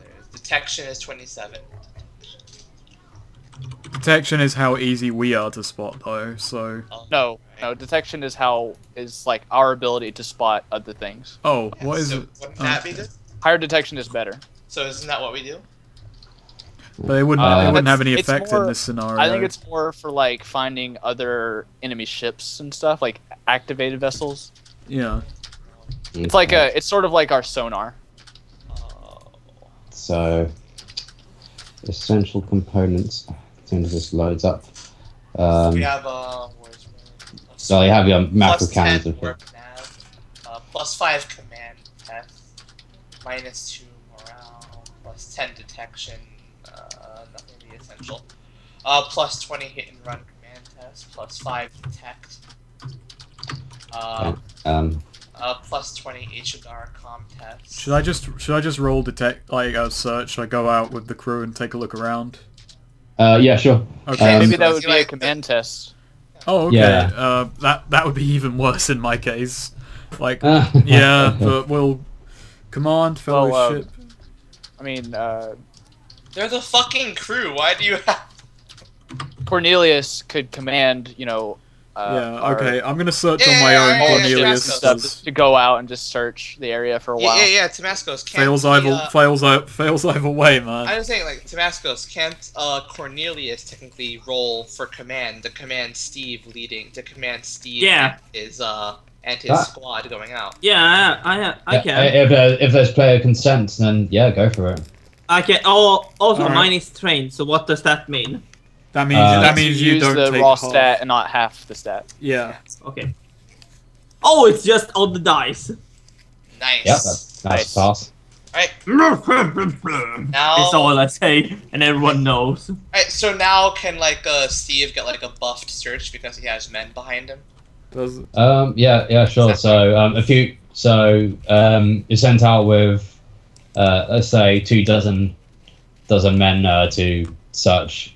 There's detection is 27.
Detection is how easy we are to spot, though. So.
No, detection is like our ability to spot other things.
Oh, what is
so
it?
Wouldn't that be good?
Higher detection is better.
So isn't that what we do?
But it wouldn't have any
it's
effect
more-
in this scenario.
I think it's more for like finding other enemy ships and stuff, like activated vessels.
Yeah.
It's like it's sort of like our sonar.
So, essential components. As soon as this loads up.
We have
So you have your macro
plus
cannons
10
and
warp nav, plus 5 command test, minus 2 morale, plus 10 detection, nothing really essential. Plus 20 hit and run command test, plus 5 detect. Plus 20 HDR comm test.
Should I just roll detect search? Should I go out with the crew and take a look around?
Yeah, sure.
Okay.
Maybe
so
that
is
would
he
be a
like
command test.
Oh, okay.
Yeah.
That would be even worse in my case. Like, yeah, but we'll command fellowship.
I mean,
They're the fucking crew. Why do you have?
Cornelius could command,
yeah. Okay. I'm gonna search
Yeah,
on my own,
yeah,
Cornelius.
yeah,
to go out and just search the area for a while.
Yeah. Tabasco's can't.
Fails either way, man.
I was saying, like, Tabasco's can't Cornelius technically roll for command to command Steve
Yeah.
and his squad going out.
Yeah, I can.
If there's player consent, then yeah, go for it.
I can. Oh, also
Alright.
mine is trained. So what does that mean?
That means you
use
don't
the
take
raw
half.
stat and not half the stat.
Yeah.
Okay. Oh, it's just on the dice.
Nice.
Yep, that's nice pass.
Alright,
It's all I say, and everyone knows.
alright, so now can, like, Steve get, like, a buffed search because he has men behind him?
Does
Yeah, sure. So you're sent out with let's say 24 men to search,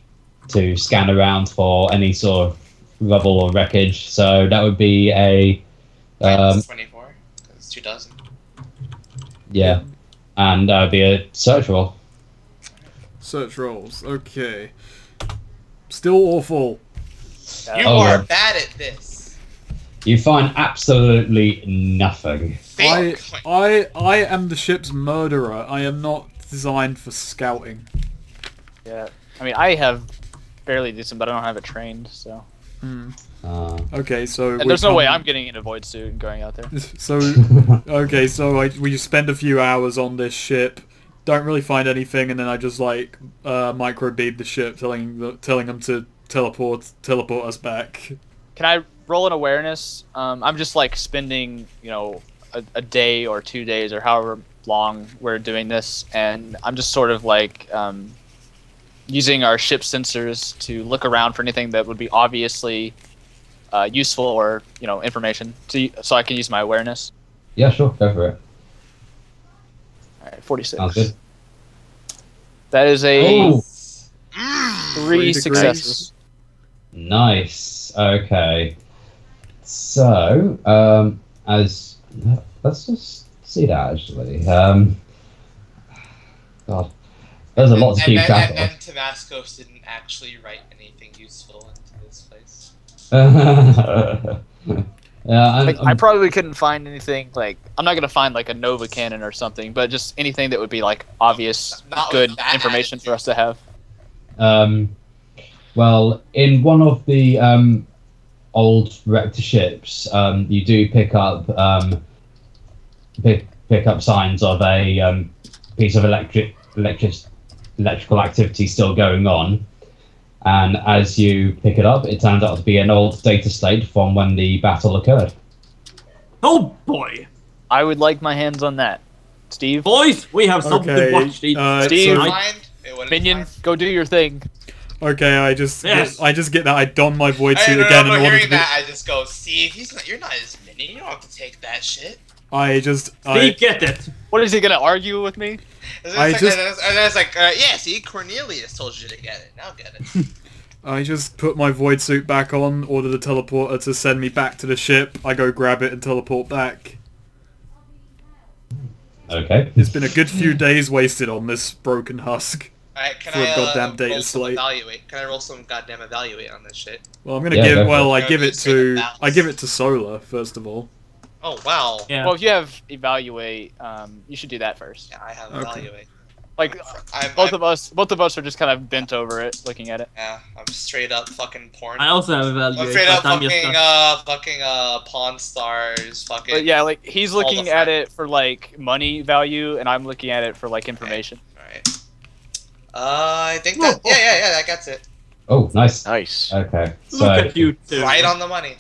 to scan around for any sort of rubble or wreckage. So that would be a
It's 24, because it's 24.
yeah, and that would be a search roll.
search rolls. Okay. Still awful.
You
Oh,
are
yeah.
bad at this.
You find absolutely nothing.
I am the ship's murderer. I am not designed for scouting.
Yeah. I mean, I have fairly decent, but I don't have it trained, so.
Okay, so
And there's no way I'm getting in a void suit and going out there.
So okay, so we spend a few hours on this ship, don't really find anything, and then I just like microbeam the ship, telling them to teleport us back.
Can I roll an awareness? I'm just like spending, a day or 2 days or however long we're doing this, and I'm just sort of like using our ship sensors to look around for anything that would be obviously useful or information, so I can use my awareness.
Yeah, sure, go for it.
All right, 46.
Sounds good.
That is a
Oh,
3
degrees.
successes.
nice. Okay. So, let's just see that actually. God, there's a lot to keep track of.
And Tabascos didn't actually write anything useful into this place.
Yeah,
I probably couldn't find anything like I'm not gonna find like a Nova cannon or something, but just anything that would be like obvious,
Not
good
with that
information
attitude.
for us to have.
Well, in one of the old wrecked ships, you do pick up pick up signs of a piece of electrical activity still going on. And as you pick it up, it turns out to be an old data slate from when the battle occurred.
Oh boy,
I would like my hands on that. Steve,
boys, we have something
Okay,
to watch.
Steve,
Fine. It wouldn't be
Minion,
fine.
go do your thing.
Okay, I just
Yes.
get that I don my void
I
suit
don't
again
know,
in order
hearing
to be,
that, I just go, Steve, you're not his minion. You don't have to take that shit.
Steve, get it.
What is he gonna argue with me?
And
I
then it's like, yeah, see, Cornelius told you to get it. Now get it.
I just put my void suit back on, order the teleporter to send me back to the ship. I go grab it and teleport back.
Okay.
It's been a good few days wasted on this broken husk.
Alright, can
For a
I
goddamn data
roll some
slate.
evaluate? Can I roll some goddamn evaluate on this shit?
Well, I'm gonna
Yeah, go for
I
it.
give it
Straight up
to
balance.
Solar first of all.
Oh, wow.
Yeah.
Well, if you have evaluate, you should do that first.
Yeah, I have
Okay.
evaluate.
Like
I'm
both of us are just kind of bent over it, looking at it.
Yeah, I'm straight up fucking porn.
I also have
I'm
evaluate,
straight up
but I'm just
fucking Pawn Stars, fucking...
But yeah, like he's
All the
looking at it for like money value, and I'm looking at it for like information.
Alright. I think that... Yeah, that gets it.
Oh, nice.
Nice.
Okay.
look
So
at you two.
Right on the money.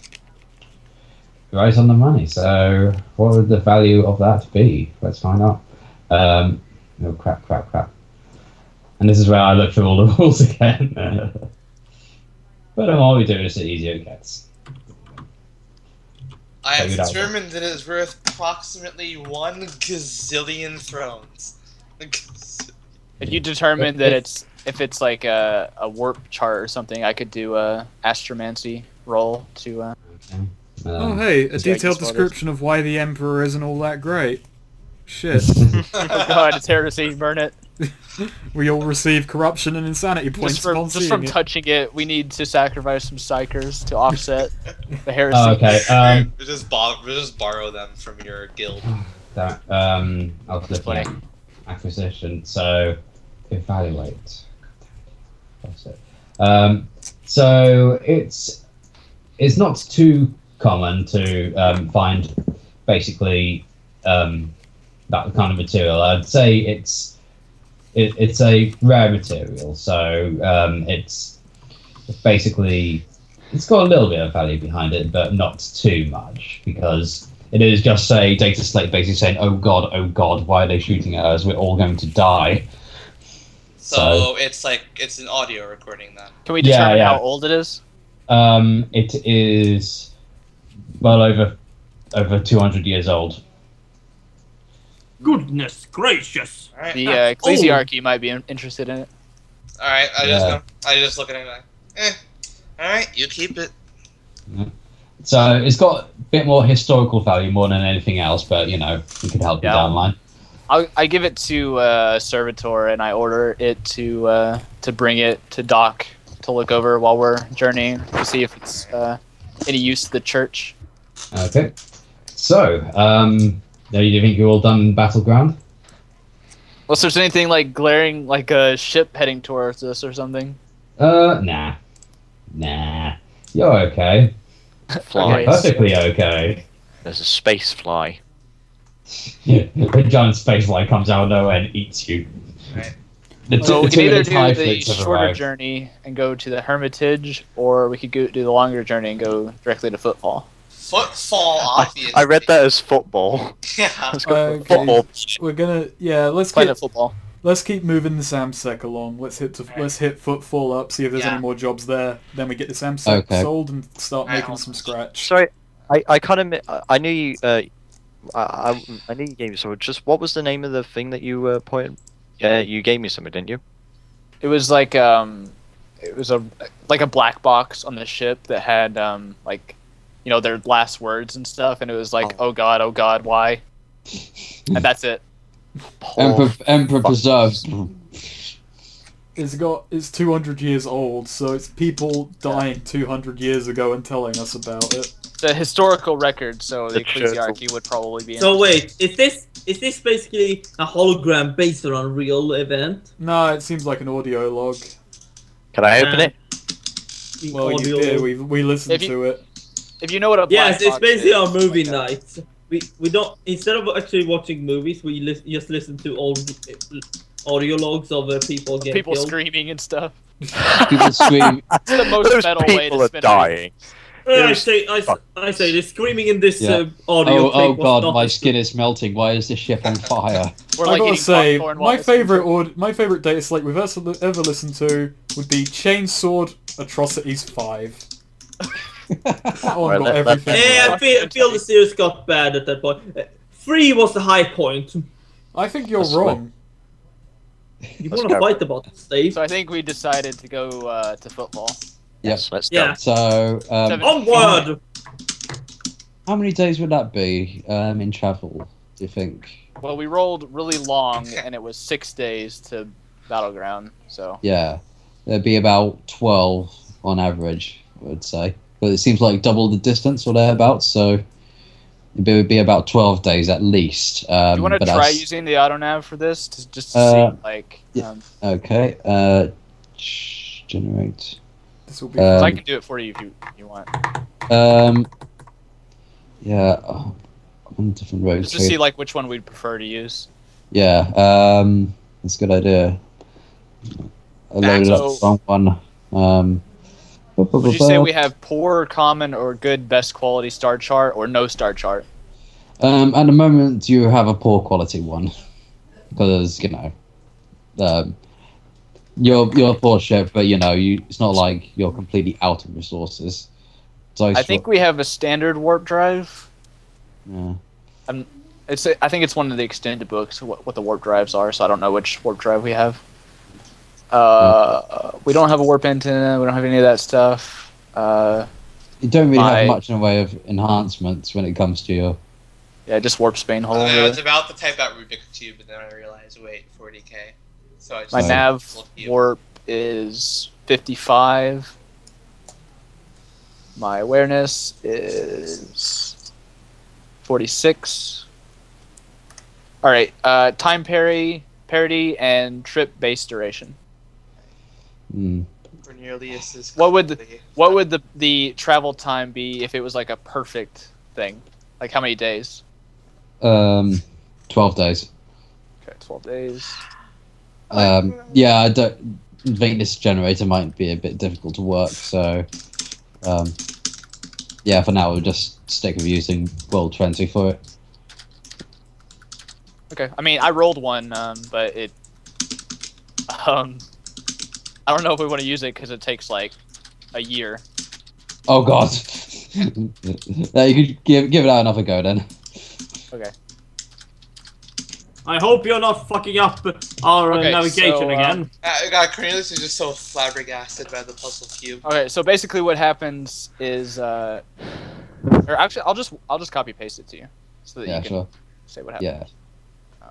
right on the money. So what would the value of that be? Let's find out. Oh crap. And this is where I look through all the rules again. But all we do is the easier it gets.
I have
Figured out.
determined that it is worth approximately 1 gazillion thrones.
If you determine that if it's like a warp chart or something, I could do a astromancy roll to.
Okay.
Oh hey, a
so I
detailed
guess what it is.
description of why the Emperor isn't all that great. Shit.
Oh god, it's heresy, burn it.
We all receive corruption and insanity points upon
Just from
seeing it.
touching it, we need to sacrifice some psychers to offset the heresy.
Oh, okay.
We'll just borrow them from your guild.
That, I was looking at acquisition. So evaluate. That's it. So it's not too common to find basically that kind of material. I'd say it's a rare material, so it's basically it's got a little bit of value behind it, but not too much, because it is just a data slate basically saying, oh god, why are they shooting at us? We're all going to die.
So it's like it's an audio recording then.
Can we determine
yeah.
how old it is?
It is well over 200 years old.
Goodness gracious.
Alright.
The ecclesiarchy might be interested in it.
Alright,
Yeah.
I just look at it like, alright, you keep it.
So it's got a bit more historical value more than anything else, but you know, we could help you
Yeah.
down the line.
I give it to Servitor, and I order it to bring it to Doc to look over while we're journeying to see if it's any use to the church.
Okay. So, do you think you're all done in Battleground?
Unless there's anything like glaring, like a ship heading towards us or something.
Nah. You're okay.
Fly.
Okay.
Perfectly okay.
There's a space fly.
A giant space fly comes out of nowhere and eats you.
Right.
So we can either do
TIE
the
fleets have
shorter
arrived.
journey and go to the Hermitage, or we could do the longer journey and go directly to Footfall.
Footfall, obviously.
I read that as football.
Yeah.
Let's go for
Okay.
football.
We're gonna
Planet Football.
let's keep moving the Samsec along. Let's hit Footfall up, see if there's
Yeah.
any more jobs there. Then we get the Samsec
Okay.
sold and start
Alright,
making
hold
some
on.
scratch.
Sorry, I kind of I knew you. I knew you gave me something. Just what was the name of the thing that you pointed? Yeah, you gave me something, didn't you?
It was like it was a black box on the ship that had like, you know, their last words and stuff, and it was like, oh god, why? And that's it.
Emperor preserves.
It's 200 years old, so it's people dying 200 years ago and telling us about it.
It's a historical record, so the
The church-
ecclesiarchy would probably be.
So wait, is this basically a hologram based on a real event?
No, it seems like an audio log.
Can I open it?
The
Well, you
audio-
did. We listened
If you-
to it.
If you know what a
Yes,
black
it's
box
basically
is,
our movie
like a-
night. We don't, instead of actually watching movies, we just listen to old audio logs of people getting
people
killed.
screaming and stuff.
People scream.
It's the most
Those
metal way
people
to
are
spin
dying.
I say the screaming in this
Yeah.
audio.
Oh
tape was
god,
not
my
as
skin is melting. Why is the ship on fire?
We're
I
like
gotta
eating
say,
popcorn while
my
listening
my favorite data slate we've ever listened to would be Chainsword Atrocities 5. That one got
Right,
everything.
Yeah,
right.
I feel the series got bad at that point. 3 was the high point.
I think you're
That's
wrong.
You
Let's
want to
go.
fight about this, Dave?
So I think we decided to go to football.
Yes, let's
Yeah.
go.
So,
Onward!
how many days would that be in travel? Do you think?
Well, we rolled really long, and it was 6 days to Battleground. So
Yeah, it'd be about 12 on average, I would say. But it seems like double the distance or thereabouts, so it would be about 12 days at least.
do you want to
but
try
that's-
using the autonav for this, just to see like?
yeah. Okay. Generate.
This will be.
'Cause I
Um,
can do it for you if you want.
Yeah. Oh, I'm on different roads.
Just to see like which one we'd prefer to use.
Yeah. That's a good idea. I loaded up the wrong one.
Would you say we have poor, common, or good best quality star chart, or no star chart?
At the moment, you have a poor quality one because you're a poor ship, but it's not like you're completely out of resources. So
I think we have a standard warp drive.
Yeah.
I think it's one of the extended books what the warp drives are, so I don't know which warp drive we have. We don't have a warp antenna. We don't have any of that stuff.
You don't really have much in the way of enhancements when it comes to your.
Yeah, just warp Spain hole.
I
really.
was about to type out Rubik's Cube, but then I realized, wait, 40k. So I just
My nav
looked you.
warp is 55. My awareness is 46. All right, time parity, and trip base duration.
Cornelius is.
What would
completely-
What would the travel time be if it was like a perfect thing? Like how many days?
12 days.
Okay, 12 days.
Yeah, I don't. Venus generator might be a bit difficult to work, so yeah, for now we'll just stick with using World 20 for it.
Okay, I mean I rolled one, but it. I don't know if we want to use it because it takes like a year.
Oh god. No, you could give it another go then.
Okay.
I hope you're not fucking up our
Okay,
navigation
so,
again.
God, Cornelius is just so flabbergasted by the puzzle cube.
Okay, so basically what happens is, or actually, I'll just copy paste it to you, so that
Yeah,
you can
sure.
say what happens.
Yeah.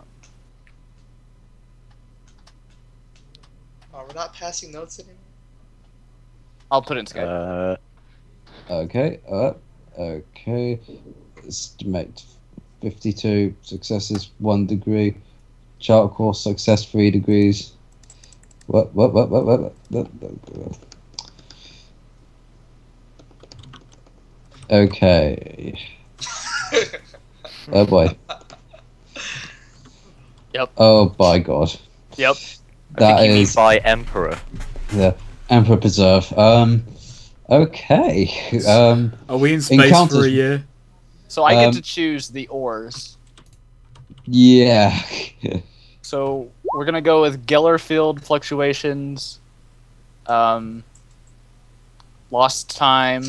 Oh, we're not passing notes anymore?
I'll put it in Skype.
Okay. Okay. Estimate 52 successes, 1 degree. Chart course success, 3 degrees. What? Okay. Oh boy.
Yep.
Oh by God.
Yep.
That
I think you mean
is
by Emperor.
the Emperor Preserve. Okay.
Are we in space
Encounters-
for a year?
So I get
Um,
to choose the ores.
Yeah.
So we're gonna go with Geller field fluctuations, lost time,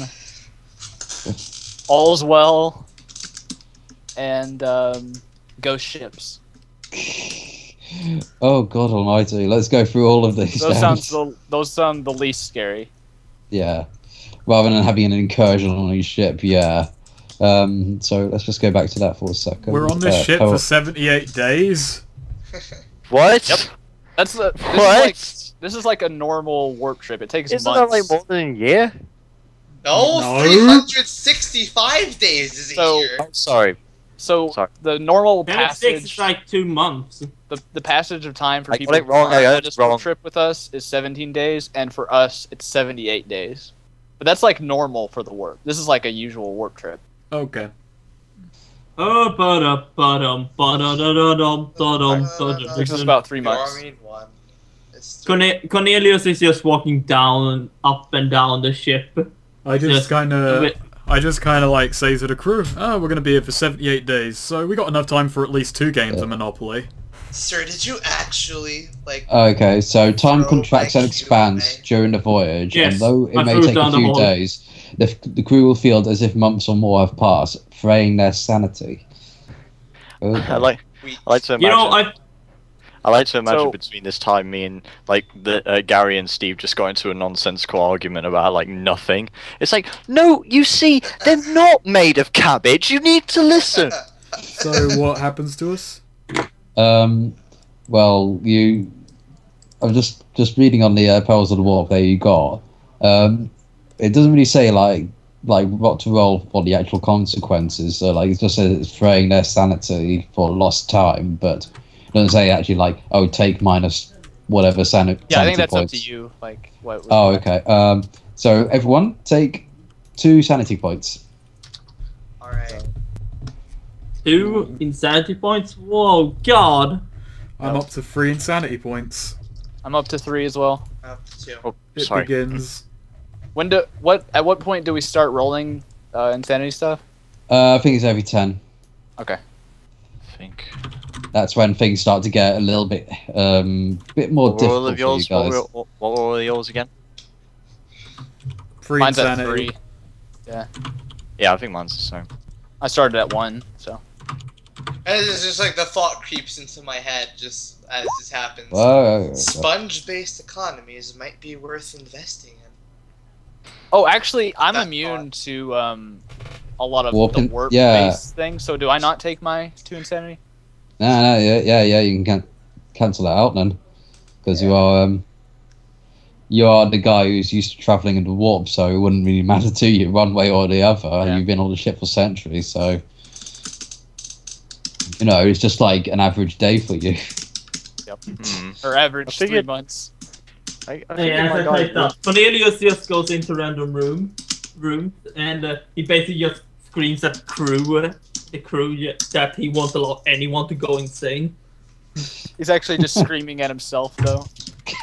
all's well, and ghost ships.
Oh God Almighty! Let's go through all of these.
Those
then.
sound the least scary.
Yeah. Rather than having an incursion on each ship, yeah. So let's just go back to that for a second.
We're on this ship for 78 days.
What?
Yep. That's the.
What?
This is like a normal warp trip. It takes
Isn't
months.
that like more than a year?
No,
No.
365 days is a
So-
year.
I'm sorry.
So
Sorry.
the normal
And it takes
passage,
like 2 months.
the passage of time for
I got
people
it wrong,
who
I
are
heard
on
it
this warp
wrong.
trip with us is 17 days, and for us it's 78 days. But that's like normal for the warp. This is like a usual warp trip.
Okay.
Oh,
Takes us about 3 months.
Army 1. It's
Cornelius is just walking down, up and down the ship.
I just
Just
kind
a
of,
bit-
like say to the crew, "Oh, we're gonna be here for 78 days, so we got enough time for at least 2 games of Monopoly."
Sir, did you actually like?
Okay, so time
Throw
contracts
my
and expands
Q&A.
during the voyage,
Yes,
and though it
I
may
threw
take a
down the
few
wall.
days, the crew will feel as if months or more have passed, fraying their sanity. Okay.
I like to imagine.
You know,
I like to imagine
So-
between this time, me and like the Gary and Steve just got into a nonsensical argument about like nothing. It's like, no, you see, they're not made of cabbage. You need to listen.
So what happens to us?
Well, I'm just reading on the Perils of the Warp there you got. It doesn't really say like what to roll for the actual consequences. So like it just says it's fraying their sanity for lost time, but it doesn't say actually like, oh, take minus whatever sanity.
Yeah, I think that's
points.
up to you. Like what?
Oh, okay. So everyone take 2 sanity points.
All right.
2 insanity points. Whoa, God.
I'm up to 3 insanity points.
I'm up to 3 as well.
Up to 2.
Oh,
It
sorry.
begins.
At what point do we start rolling insanity stuff?
I think it's every 10.
Okay.
I think.
That's when things start to get a little bit more
What were all
difficult
of yours?
for you guys.
What were all of yours again?
3
Mine's at
insanity.
3.
Yeah, I think mine's the same.
I started at 1, so.
And it's just like the thought creeps into my head just as this happens.
Whoa.
Sponge-based economies might be worth investing in.
Oh, actually, I'm
That
immune to a lot of
Warp
the
in-
warp-based things. So do I not take my 2 insanity?
No, yeah, you can cancel that out then, because you are the guy who's used to traveling in the warp, so it wouldn't really matter to you one way or the other.
Yeah.
You've been on the ship for centuries, so you know it's just like an average day for you.
Or average
I
3
figured-
months.
I
Hey,
figured
as
my
I
guy
typed up, Cornelius just goes into random rooms, and he basically just screams at the crew that he won't allow anyone to go insane.
He's actually just screaming at himself, though.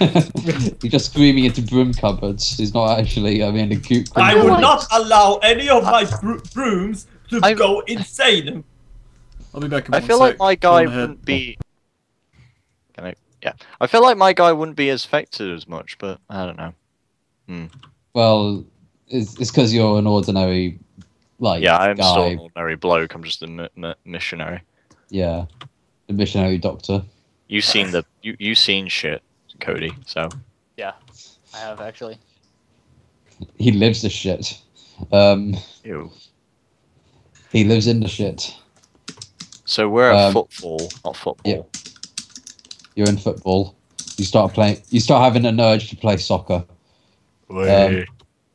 You're just screaming into broom cupboards. He's not actually. I mean, the cute.
I would not allow any of my brooms to
I-
go insane.
I'll be back in
I
one
feel like
sec.
my
Go
guy
on ahead.
wouldn't be. Can I? Yeah, I feel like my guy wouldn't be as affected as much, but I don't know.
Well, it's because you're an ordinary, like,
Yeah, I'm still
guy.
an ordinary bloke. I'm just a missionary.
Yeah, the missionary doctor.
You seen you seen shit, Cody. So
Yeah, I have actually.
He lives the shit.
ew.
He lives in the shit.
So we're at
Um,
footfall, not football.
yeah. You're in football. You start playing. You start having an urge to play soccer.
Wee.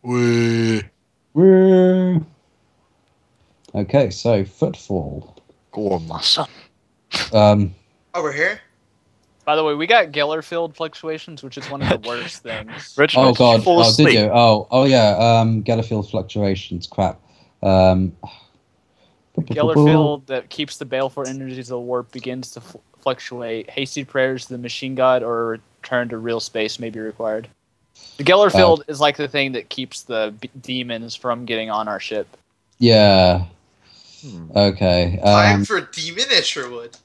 Woo. Okay, so footfall.
Go on, my son.
Oh, we're here?
By the way, we got Gellerfield fluctuations, which is one of the worst things.
Reginald,
Oh
did you
god.
fall
Oh, did
asleep?
you? Oh yeah. Gellerfield fluctuations. Crap.
Gellerfield that keeps the baleful energies of the warp begins to fluctuate. Hasty prayers to the machine god or a return to real space may be required. The Gellerfield is like the thing that keeps the demons from getting on our ship.
Yeah. Okay.
Time for Demon Isherwood.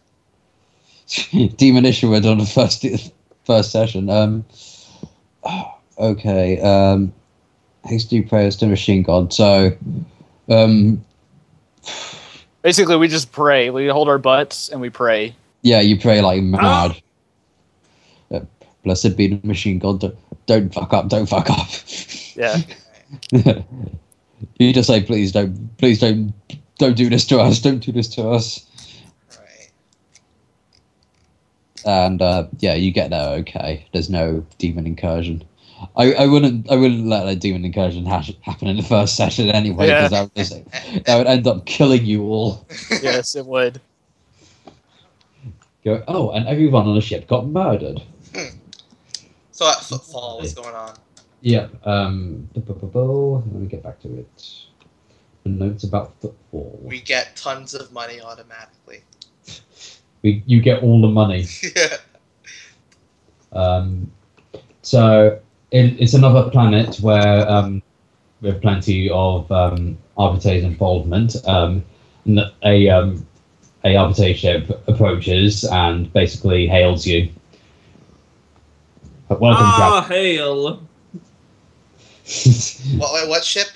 Demon Isherwood on the first session. Okay. Hasty prayers to machine god. So,
Basically, we just pray. We hold our butts and we pray.
yeah, you pray like mad. Blessed be the machine god. Don't fuck up. Don't fuck up.
Yeah.
You just say, please don't Don't do this to us. Don't do this to us.
Right.
And yeah, you get there. Okay. There's no demon incursion. I wouldn't let a demon incursion happen in the first session anyway, because that would end up killing you all.
Yes, it would.
Go. Oh, and everyone on the ship got murdered.
So at Footfall, what's going on?
Yep. Let me get back to it. The notes about Footfall.
We get tons of money automatically.
You get all the money.
Yeah.
So it's another planet where we have plenty of Arbitrator's involvement. A Arbitrator ship approaches and basically hails you. Welcome,
hail.
What ship?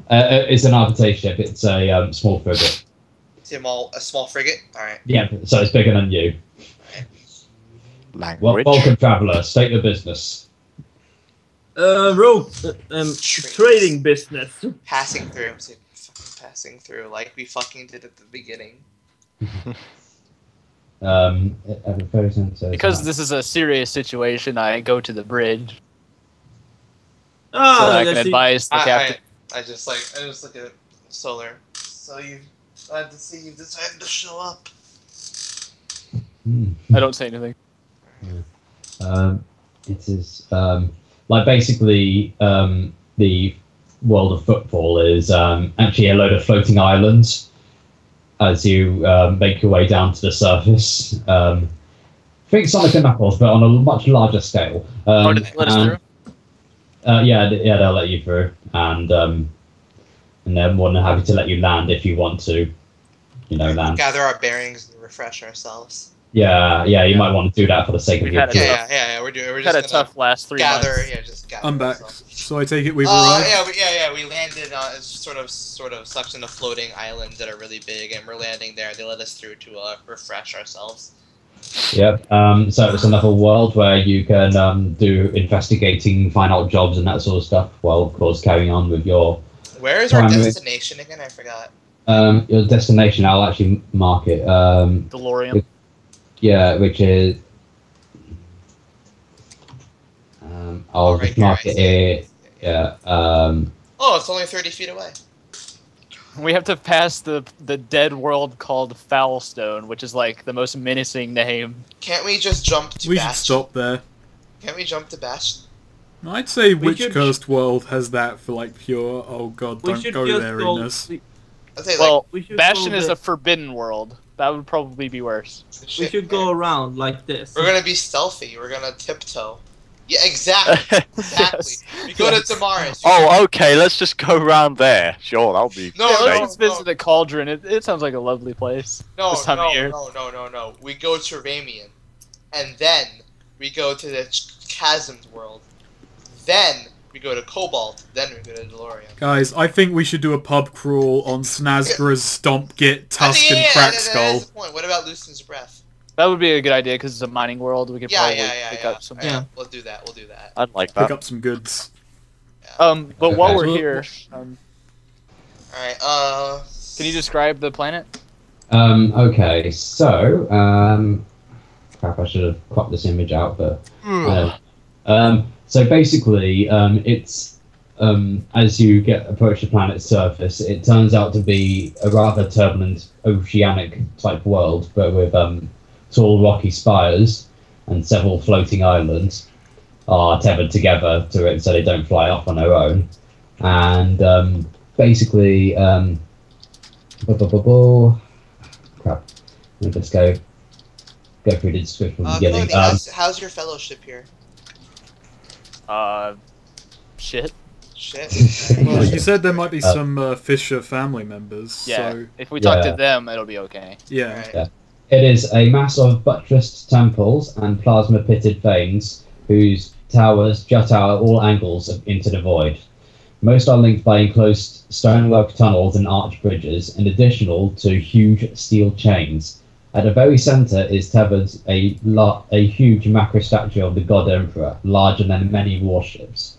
It's an Arbitrator ship. It's a small frigate.
A small frigate? Alright.
Yeah, so it's bigger than you.
Language.
Welcome, traveller. State your business.
Trading business.
Passing through. Passing through like we fucking did at the beginning.
Because this is a serious situation, I go to the bridge. So
Ah,
I can advise the captain.
I just look at Solar. So you glad to see you decided to show up.
I don't say anything.
It is like basically the world of Footfall is actually a load of floating islands as you make your way down to the surface. Think Sonic and Knuckles, but on a much larger scale.
Did they let us through?
Yeah, they'll let you through, and they're more than happy to let you land if you want to, land.
Gather our bearings and refresh ourselves.
Yeah, you might want to do that for the sake of your.
Yeah. We're just
had a tough last 3
gather.
months.
Yeah, just gather.
I'm back.
Ourselves.
So I take it we've arrived?
Yeah. We landed on a sort of section of floating islands that are really big, and we're landing there. They let us through to refresh ourselves.
Yep. So it's another world where you can do investigating, find out jobs and that sort of stuff. While of course carrying on with your.
Where is our destination again? I forgot.
Your destination, I'll actually mark it.
DeLorean.
Yeah, which is. I'll just mark it here. Yeah.
Oh, it's only 30 feet away.
We have to pass the dead world called Foulstone, which is like the most menacing name.
Can't we just jump to
We should
Bastion?
stop there.
Can't we jump to Bastion?
I'd say
We
which
should-
cursed world has that for like pure, oh god,
We
don't
should
go
just
there,
go.
Enos.
I'd say
Well,
we should
Bastion
go
is
the-
a forbidden world. That would probably be worse.
We should go around like this.
We're gonna be stealthy. We're gonna tiptoe. Yeah, exactly. Exactly.
Yes.
We go to Tamaris.
Oh, okay, let's just go around there. Sure, that'll be
No,
Yeah,
safe.
let's visit the Cauldron. It sounds like a lovely place.
No,
this time of year.
no. We go to Ramian, and then we go to the Chasms world. Then we go to Cobalt. Then we go to DeLorean.
Guys, I think we should do a pub crawl on Snazgra's Stomp Git, Tusk, and Crack Skull.
That's the point. What about Lucen's Breath?
That would be a good idea because it's a mining world. We could probably pick up some.
Yeah.
We'll do that.
I'd like
Pick
that.
up some goods.
But while we're
Okay.
here,
Alright,
can you describe the planet?
Okay, so crap, I should have cropped this image out, but so basically, it's as you approach the planet's surface, it turns out to be a rather turbulent oceanic type world, but with tall rocky spires and several floating islands are tethered together to it so they don't fly off on their own. And basically, crap. Let me just go through the description from the beginning.
Cody, how's your fellowship here?
Shit.
Shit.
Well, you said there might be some Fisher family members,
Yeah.
so
If we talk
Yeah.
to them, it'll be okay.
yeah.
Alright.
It is a mass of buttressed temples and plasma-pitted veins whose towers jut out at all angles into the void. Most are linked by enclosed stonework tunnels and arch bridges, in addition to huge steel chains. At the very centre is tethered a huge macro statue of the God Emperor, larger than many warships.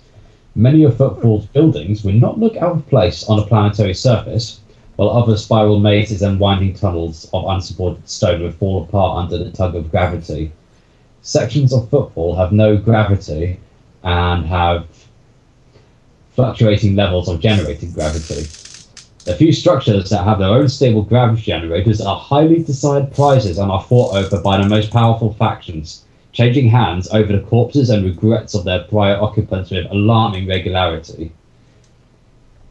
Many of Footfall's buildings would not look out of place on a planetary surface, while other spiral mazes and winding tunnels of unsupported stone will fall apart under the tug of gravity. Sections of Footfall have no gravity and have fluctuating levels of generated gravity. The few structures that have their own stable gravity generators are highly desired prizes and are fought over by the most powerful factions, changing hands over the corpses and regrets of their prior occupants with alarming regularity.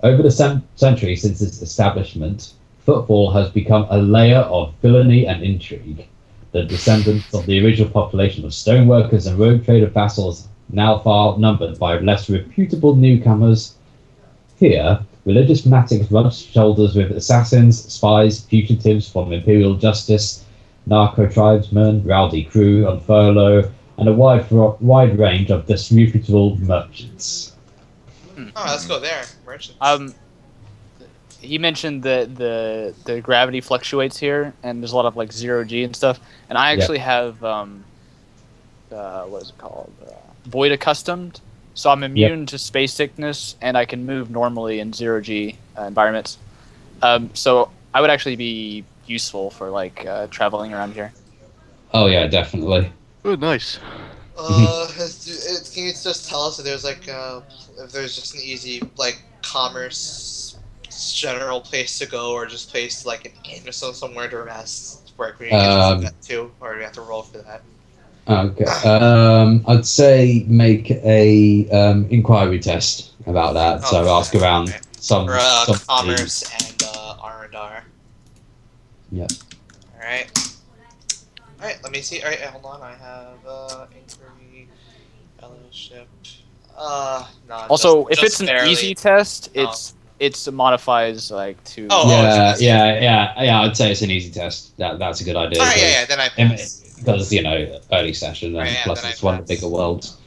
Over the centuries since its establishment, Footfall has become a layer of villainy and intrigue. The descendants of the original population of stoneworkers and rogue trader vassals, now far outnumbered by less reputable newcomers. Here, religious fanatics rub shoulders with assassins, spies, fugitives from imperial justice, narco-tribesmen, rowdy crew on furlough, and a wide range of disreputable merchants.
Oh, let's go there. Merchants.
He mentioned that the gravity fluctuates here, and there's a lot of like 0G and stuff. And I actually have what is it called? Void accustomed, so I'm immune to space sickness, and I can move normally in 0G environments. So I would actually be useful for like traveling around here.
Oh yeah, definitely.
Oh, nice.
Can you just tell us if there's like if there's just an easy like commerce general place to go, or just place like an inn or somewhere to rest where we can get to, or do we have to roll for that?
Okay. I'd say make a inquiry test about that. So ask around some
commerce and R&R.
Yeah.
All right. Let me see. All right, hold on. I have inquiry, fellowship. No.
Also, if
just
it's an
barely.
easy test, it modifies like to.
Yeah. I'd say it's an easy test. That's a good idea.
All right, yeah. Then I pass.
Because early session, and plus it's one of the bigger worlds,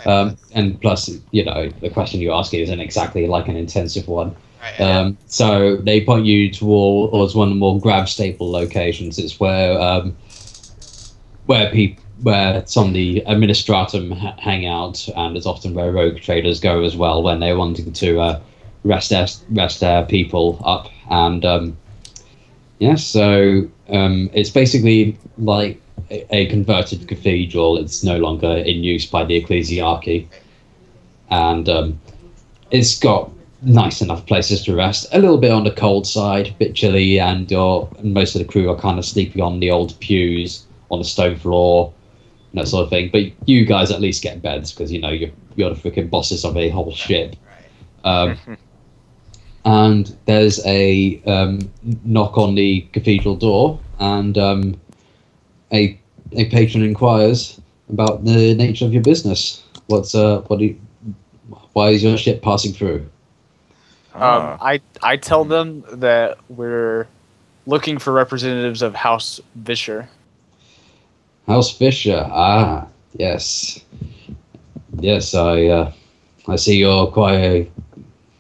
Right.
and plus the question you ask isn't exactly like an intensive one.
Right,
So they point you towards one of the more grab staple locations. It's where some of the administratum hang out, and it's often where rogue traders go as well when they're wanting to rest their people up. And so it's basically like a converted cathedral. It's no longer in use by the ecclesiarchy, and it's got nice enough places to rest. A little bit on the cold side, a bit chilly, and most of the crew are kind of sleeping on the old pews on the stone floor, that sort of thing. But you guys at least get beds because you're the freaking bosses of a whole ship. And there's a knock on the cathedral door, and a patron inquires about the nature of your business. Why is your ship passing through?
I tell them that we're looking for representatives of House Vischer.
House Fisher. Yes. I see you're quite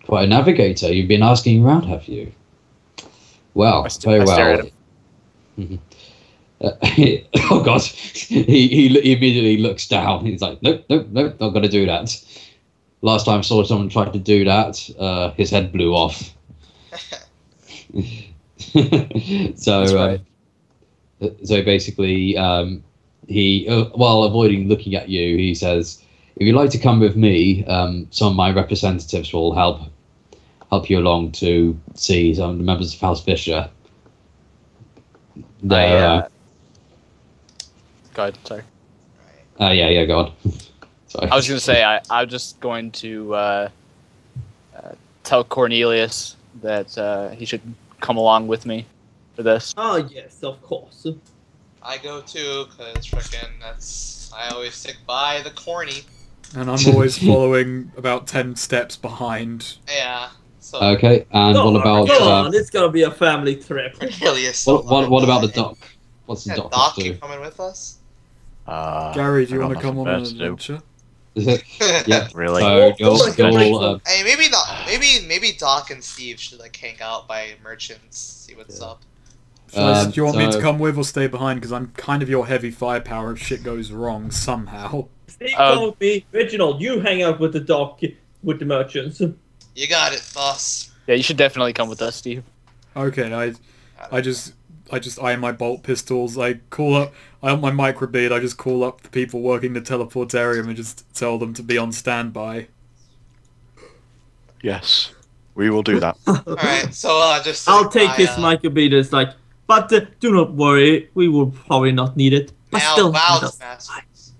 a navigator. You've been asking around, have you? Well, very well.
Stare at him.
Oh God! He immediately looks down. He's like, nope, not going to do that. Last time I saw someone try to do that, his head blew off. So basically, he, while avoiding looking at you, he says, "If you'd like to come with me, some of my representatives will help you along to see some of the members of House Fisher."
Go ahead, sorry.
Yeah, go on. Sorry.
I was going to say, I'm just going to tell Cornelius that he should come along with me for this.
Oh, yes, of course.
I go too, because I always stick by the corny.
And I'm always following about 10 steps behind.
Yeah. So
Okay, and what about...
Go on, it's going to be a family trip.
Cornelius.
What about the dock? What's the dock up
Doc, you
to?
coming with us?
Gary, do you
I
want
got
to come on
nothing
an
better to do.
adventure?
Yeah.
Really?
So you'll
Hey, maybe Doc and Steve should like hang out by merchants, see what's up.
Do you want me to come with or stay behind? Because I'm kind of your heavy firepower if shit goes wrong somehow.
Steve, come with me. Reginald, you hang out with the dock with the merchants.
You got it, boss.
Yeah, you should definitely come with us, Steve.
Okay, I just aim my bolt pistols. I call up. I have my microbead. I just call up the people working the teleportarium and just tell them to be on standby.
Yes, we will do that.
Alright, so just...
I'll take this microbead as like, but do not worry, we will probably not need it. But
Now,
still,
Val's masters.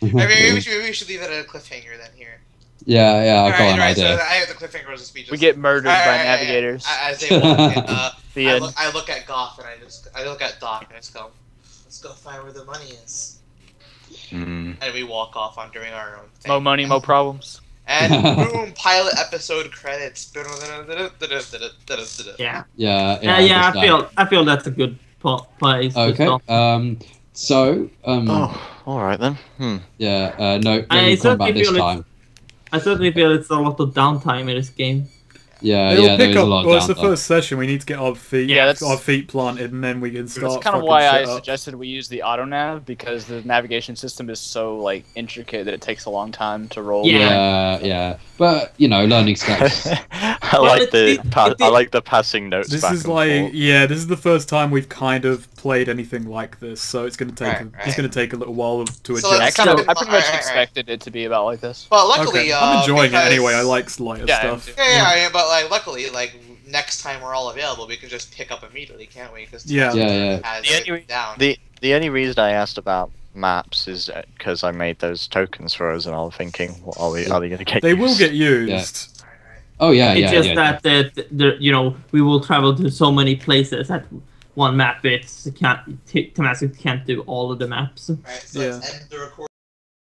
Maybe we should leave it at a cliffhanger then here.
Yeah, I've got an idea.
So I have the cliffhanger as a speech.
We get murdered by navigators.
As they walk in,
The
I look at Goff and I look at Doc and I just go, let's go find where the money is. And we walk off on doing our own thing.
Mo money, mo problems.
And boom, pilot episode credits.
Yeah.
Yeah.
I feel that's a good place.
Okay. So.
Oh, all right then.
Yeah. No
I
combat this time.
I certainly feel it's a lot of downtime in this game.
Yeah,
It'll
there
pick
is a
up.
lot of
Well, it's the
downtime.
first session. We need to get our feet planted, and then we can start.
That's kind of
fucking
why I
shit up.
suggested we use the auto nav, because the navigation system is so like intricate that it takes a long time to roll.
Yeah. But learning steps.
I like the passing notes.
This
back
is
and
like,
forth.
this is the first time we've kind of played anything like this, so it's going to take it's going to take a little while to
So
adjust.
let's-
I pretty much expected it to be about like this.
Well, luckily,
Okay. I'm enjoying
because-
it anyway. I like lighter stuff.
Yeah, but like, luckily, like next time we're all available, we can just pick up immediately, can't we? Because
Yeah.
has
The
everything down.
The only reason I asked about maps is because I made those tokens for us, and I was thinking, are they going to get?
They will
used?
get used.
Oh yeah,
It's just that we will travel to so many places at one map. It's Tomasic can't do all of the maps.
Right, so let's end the recording.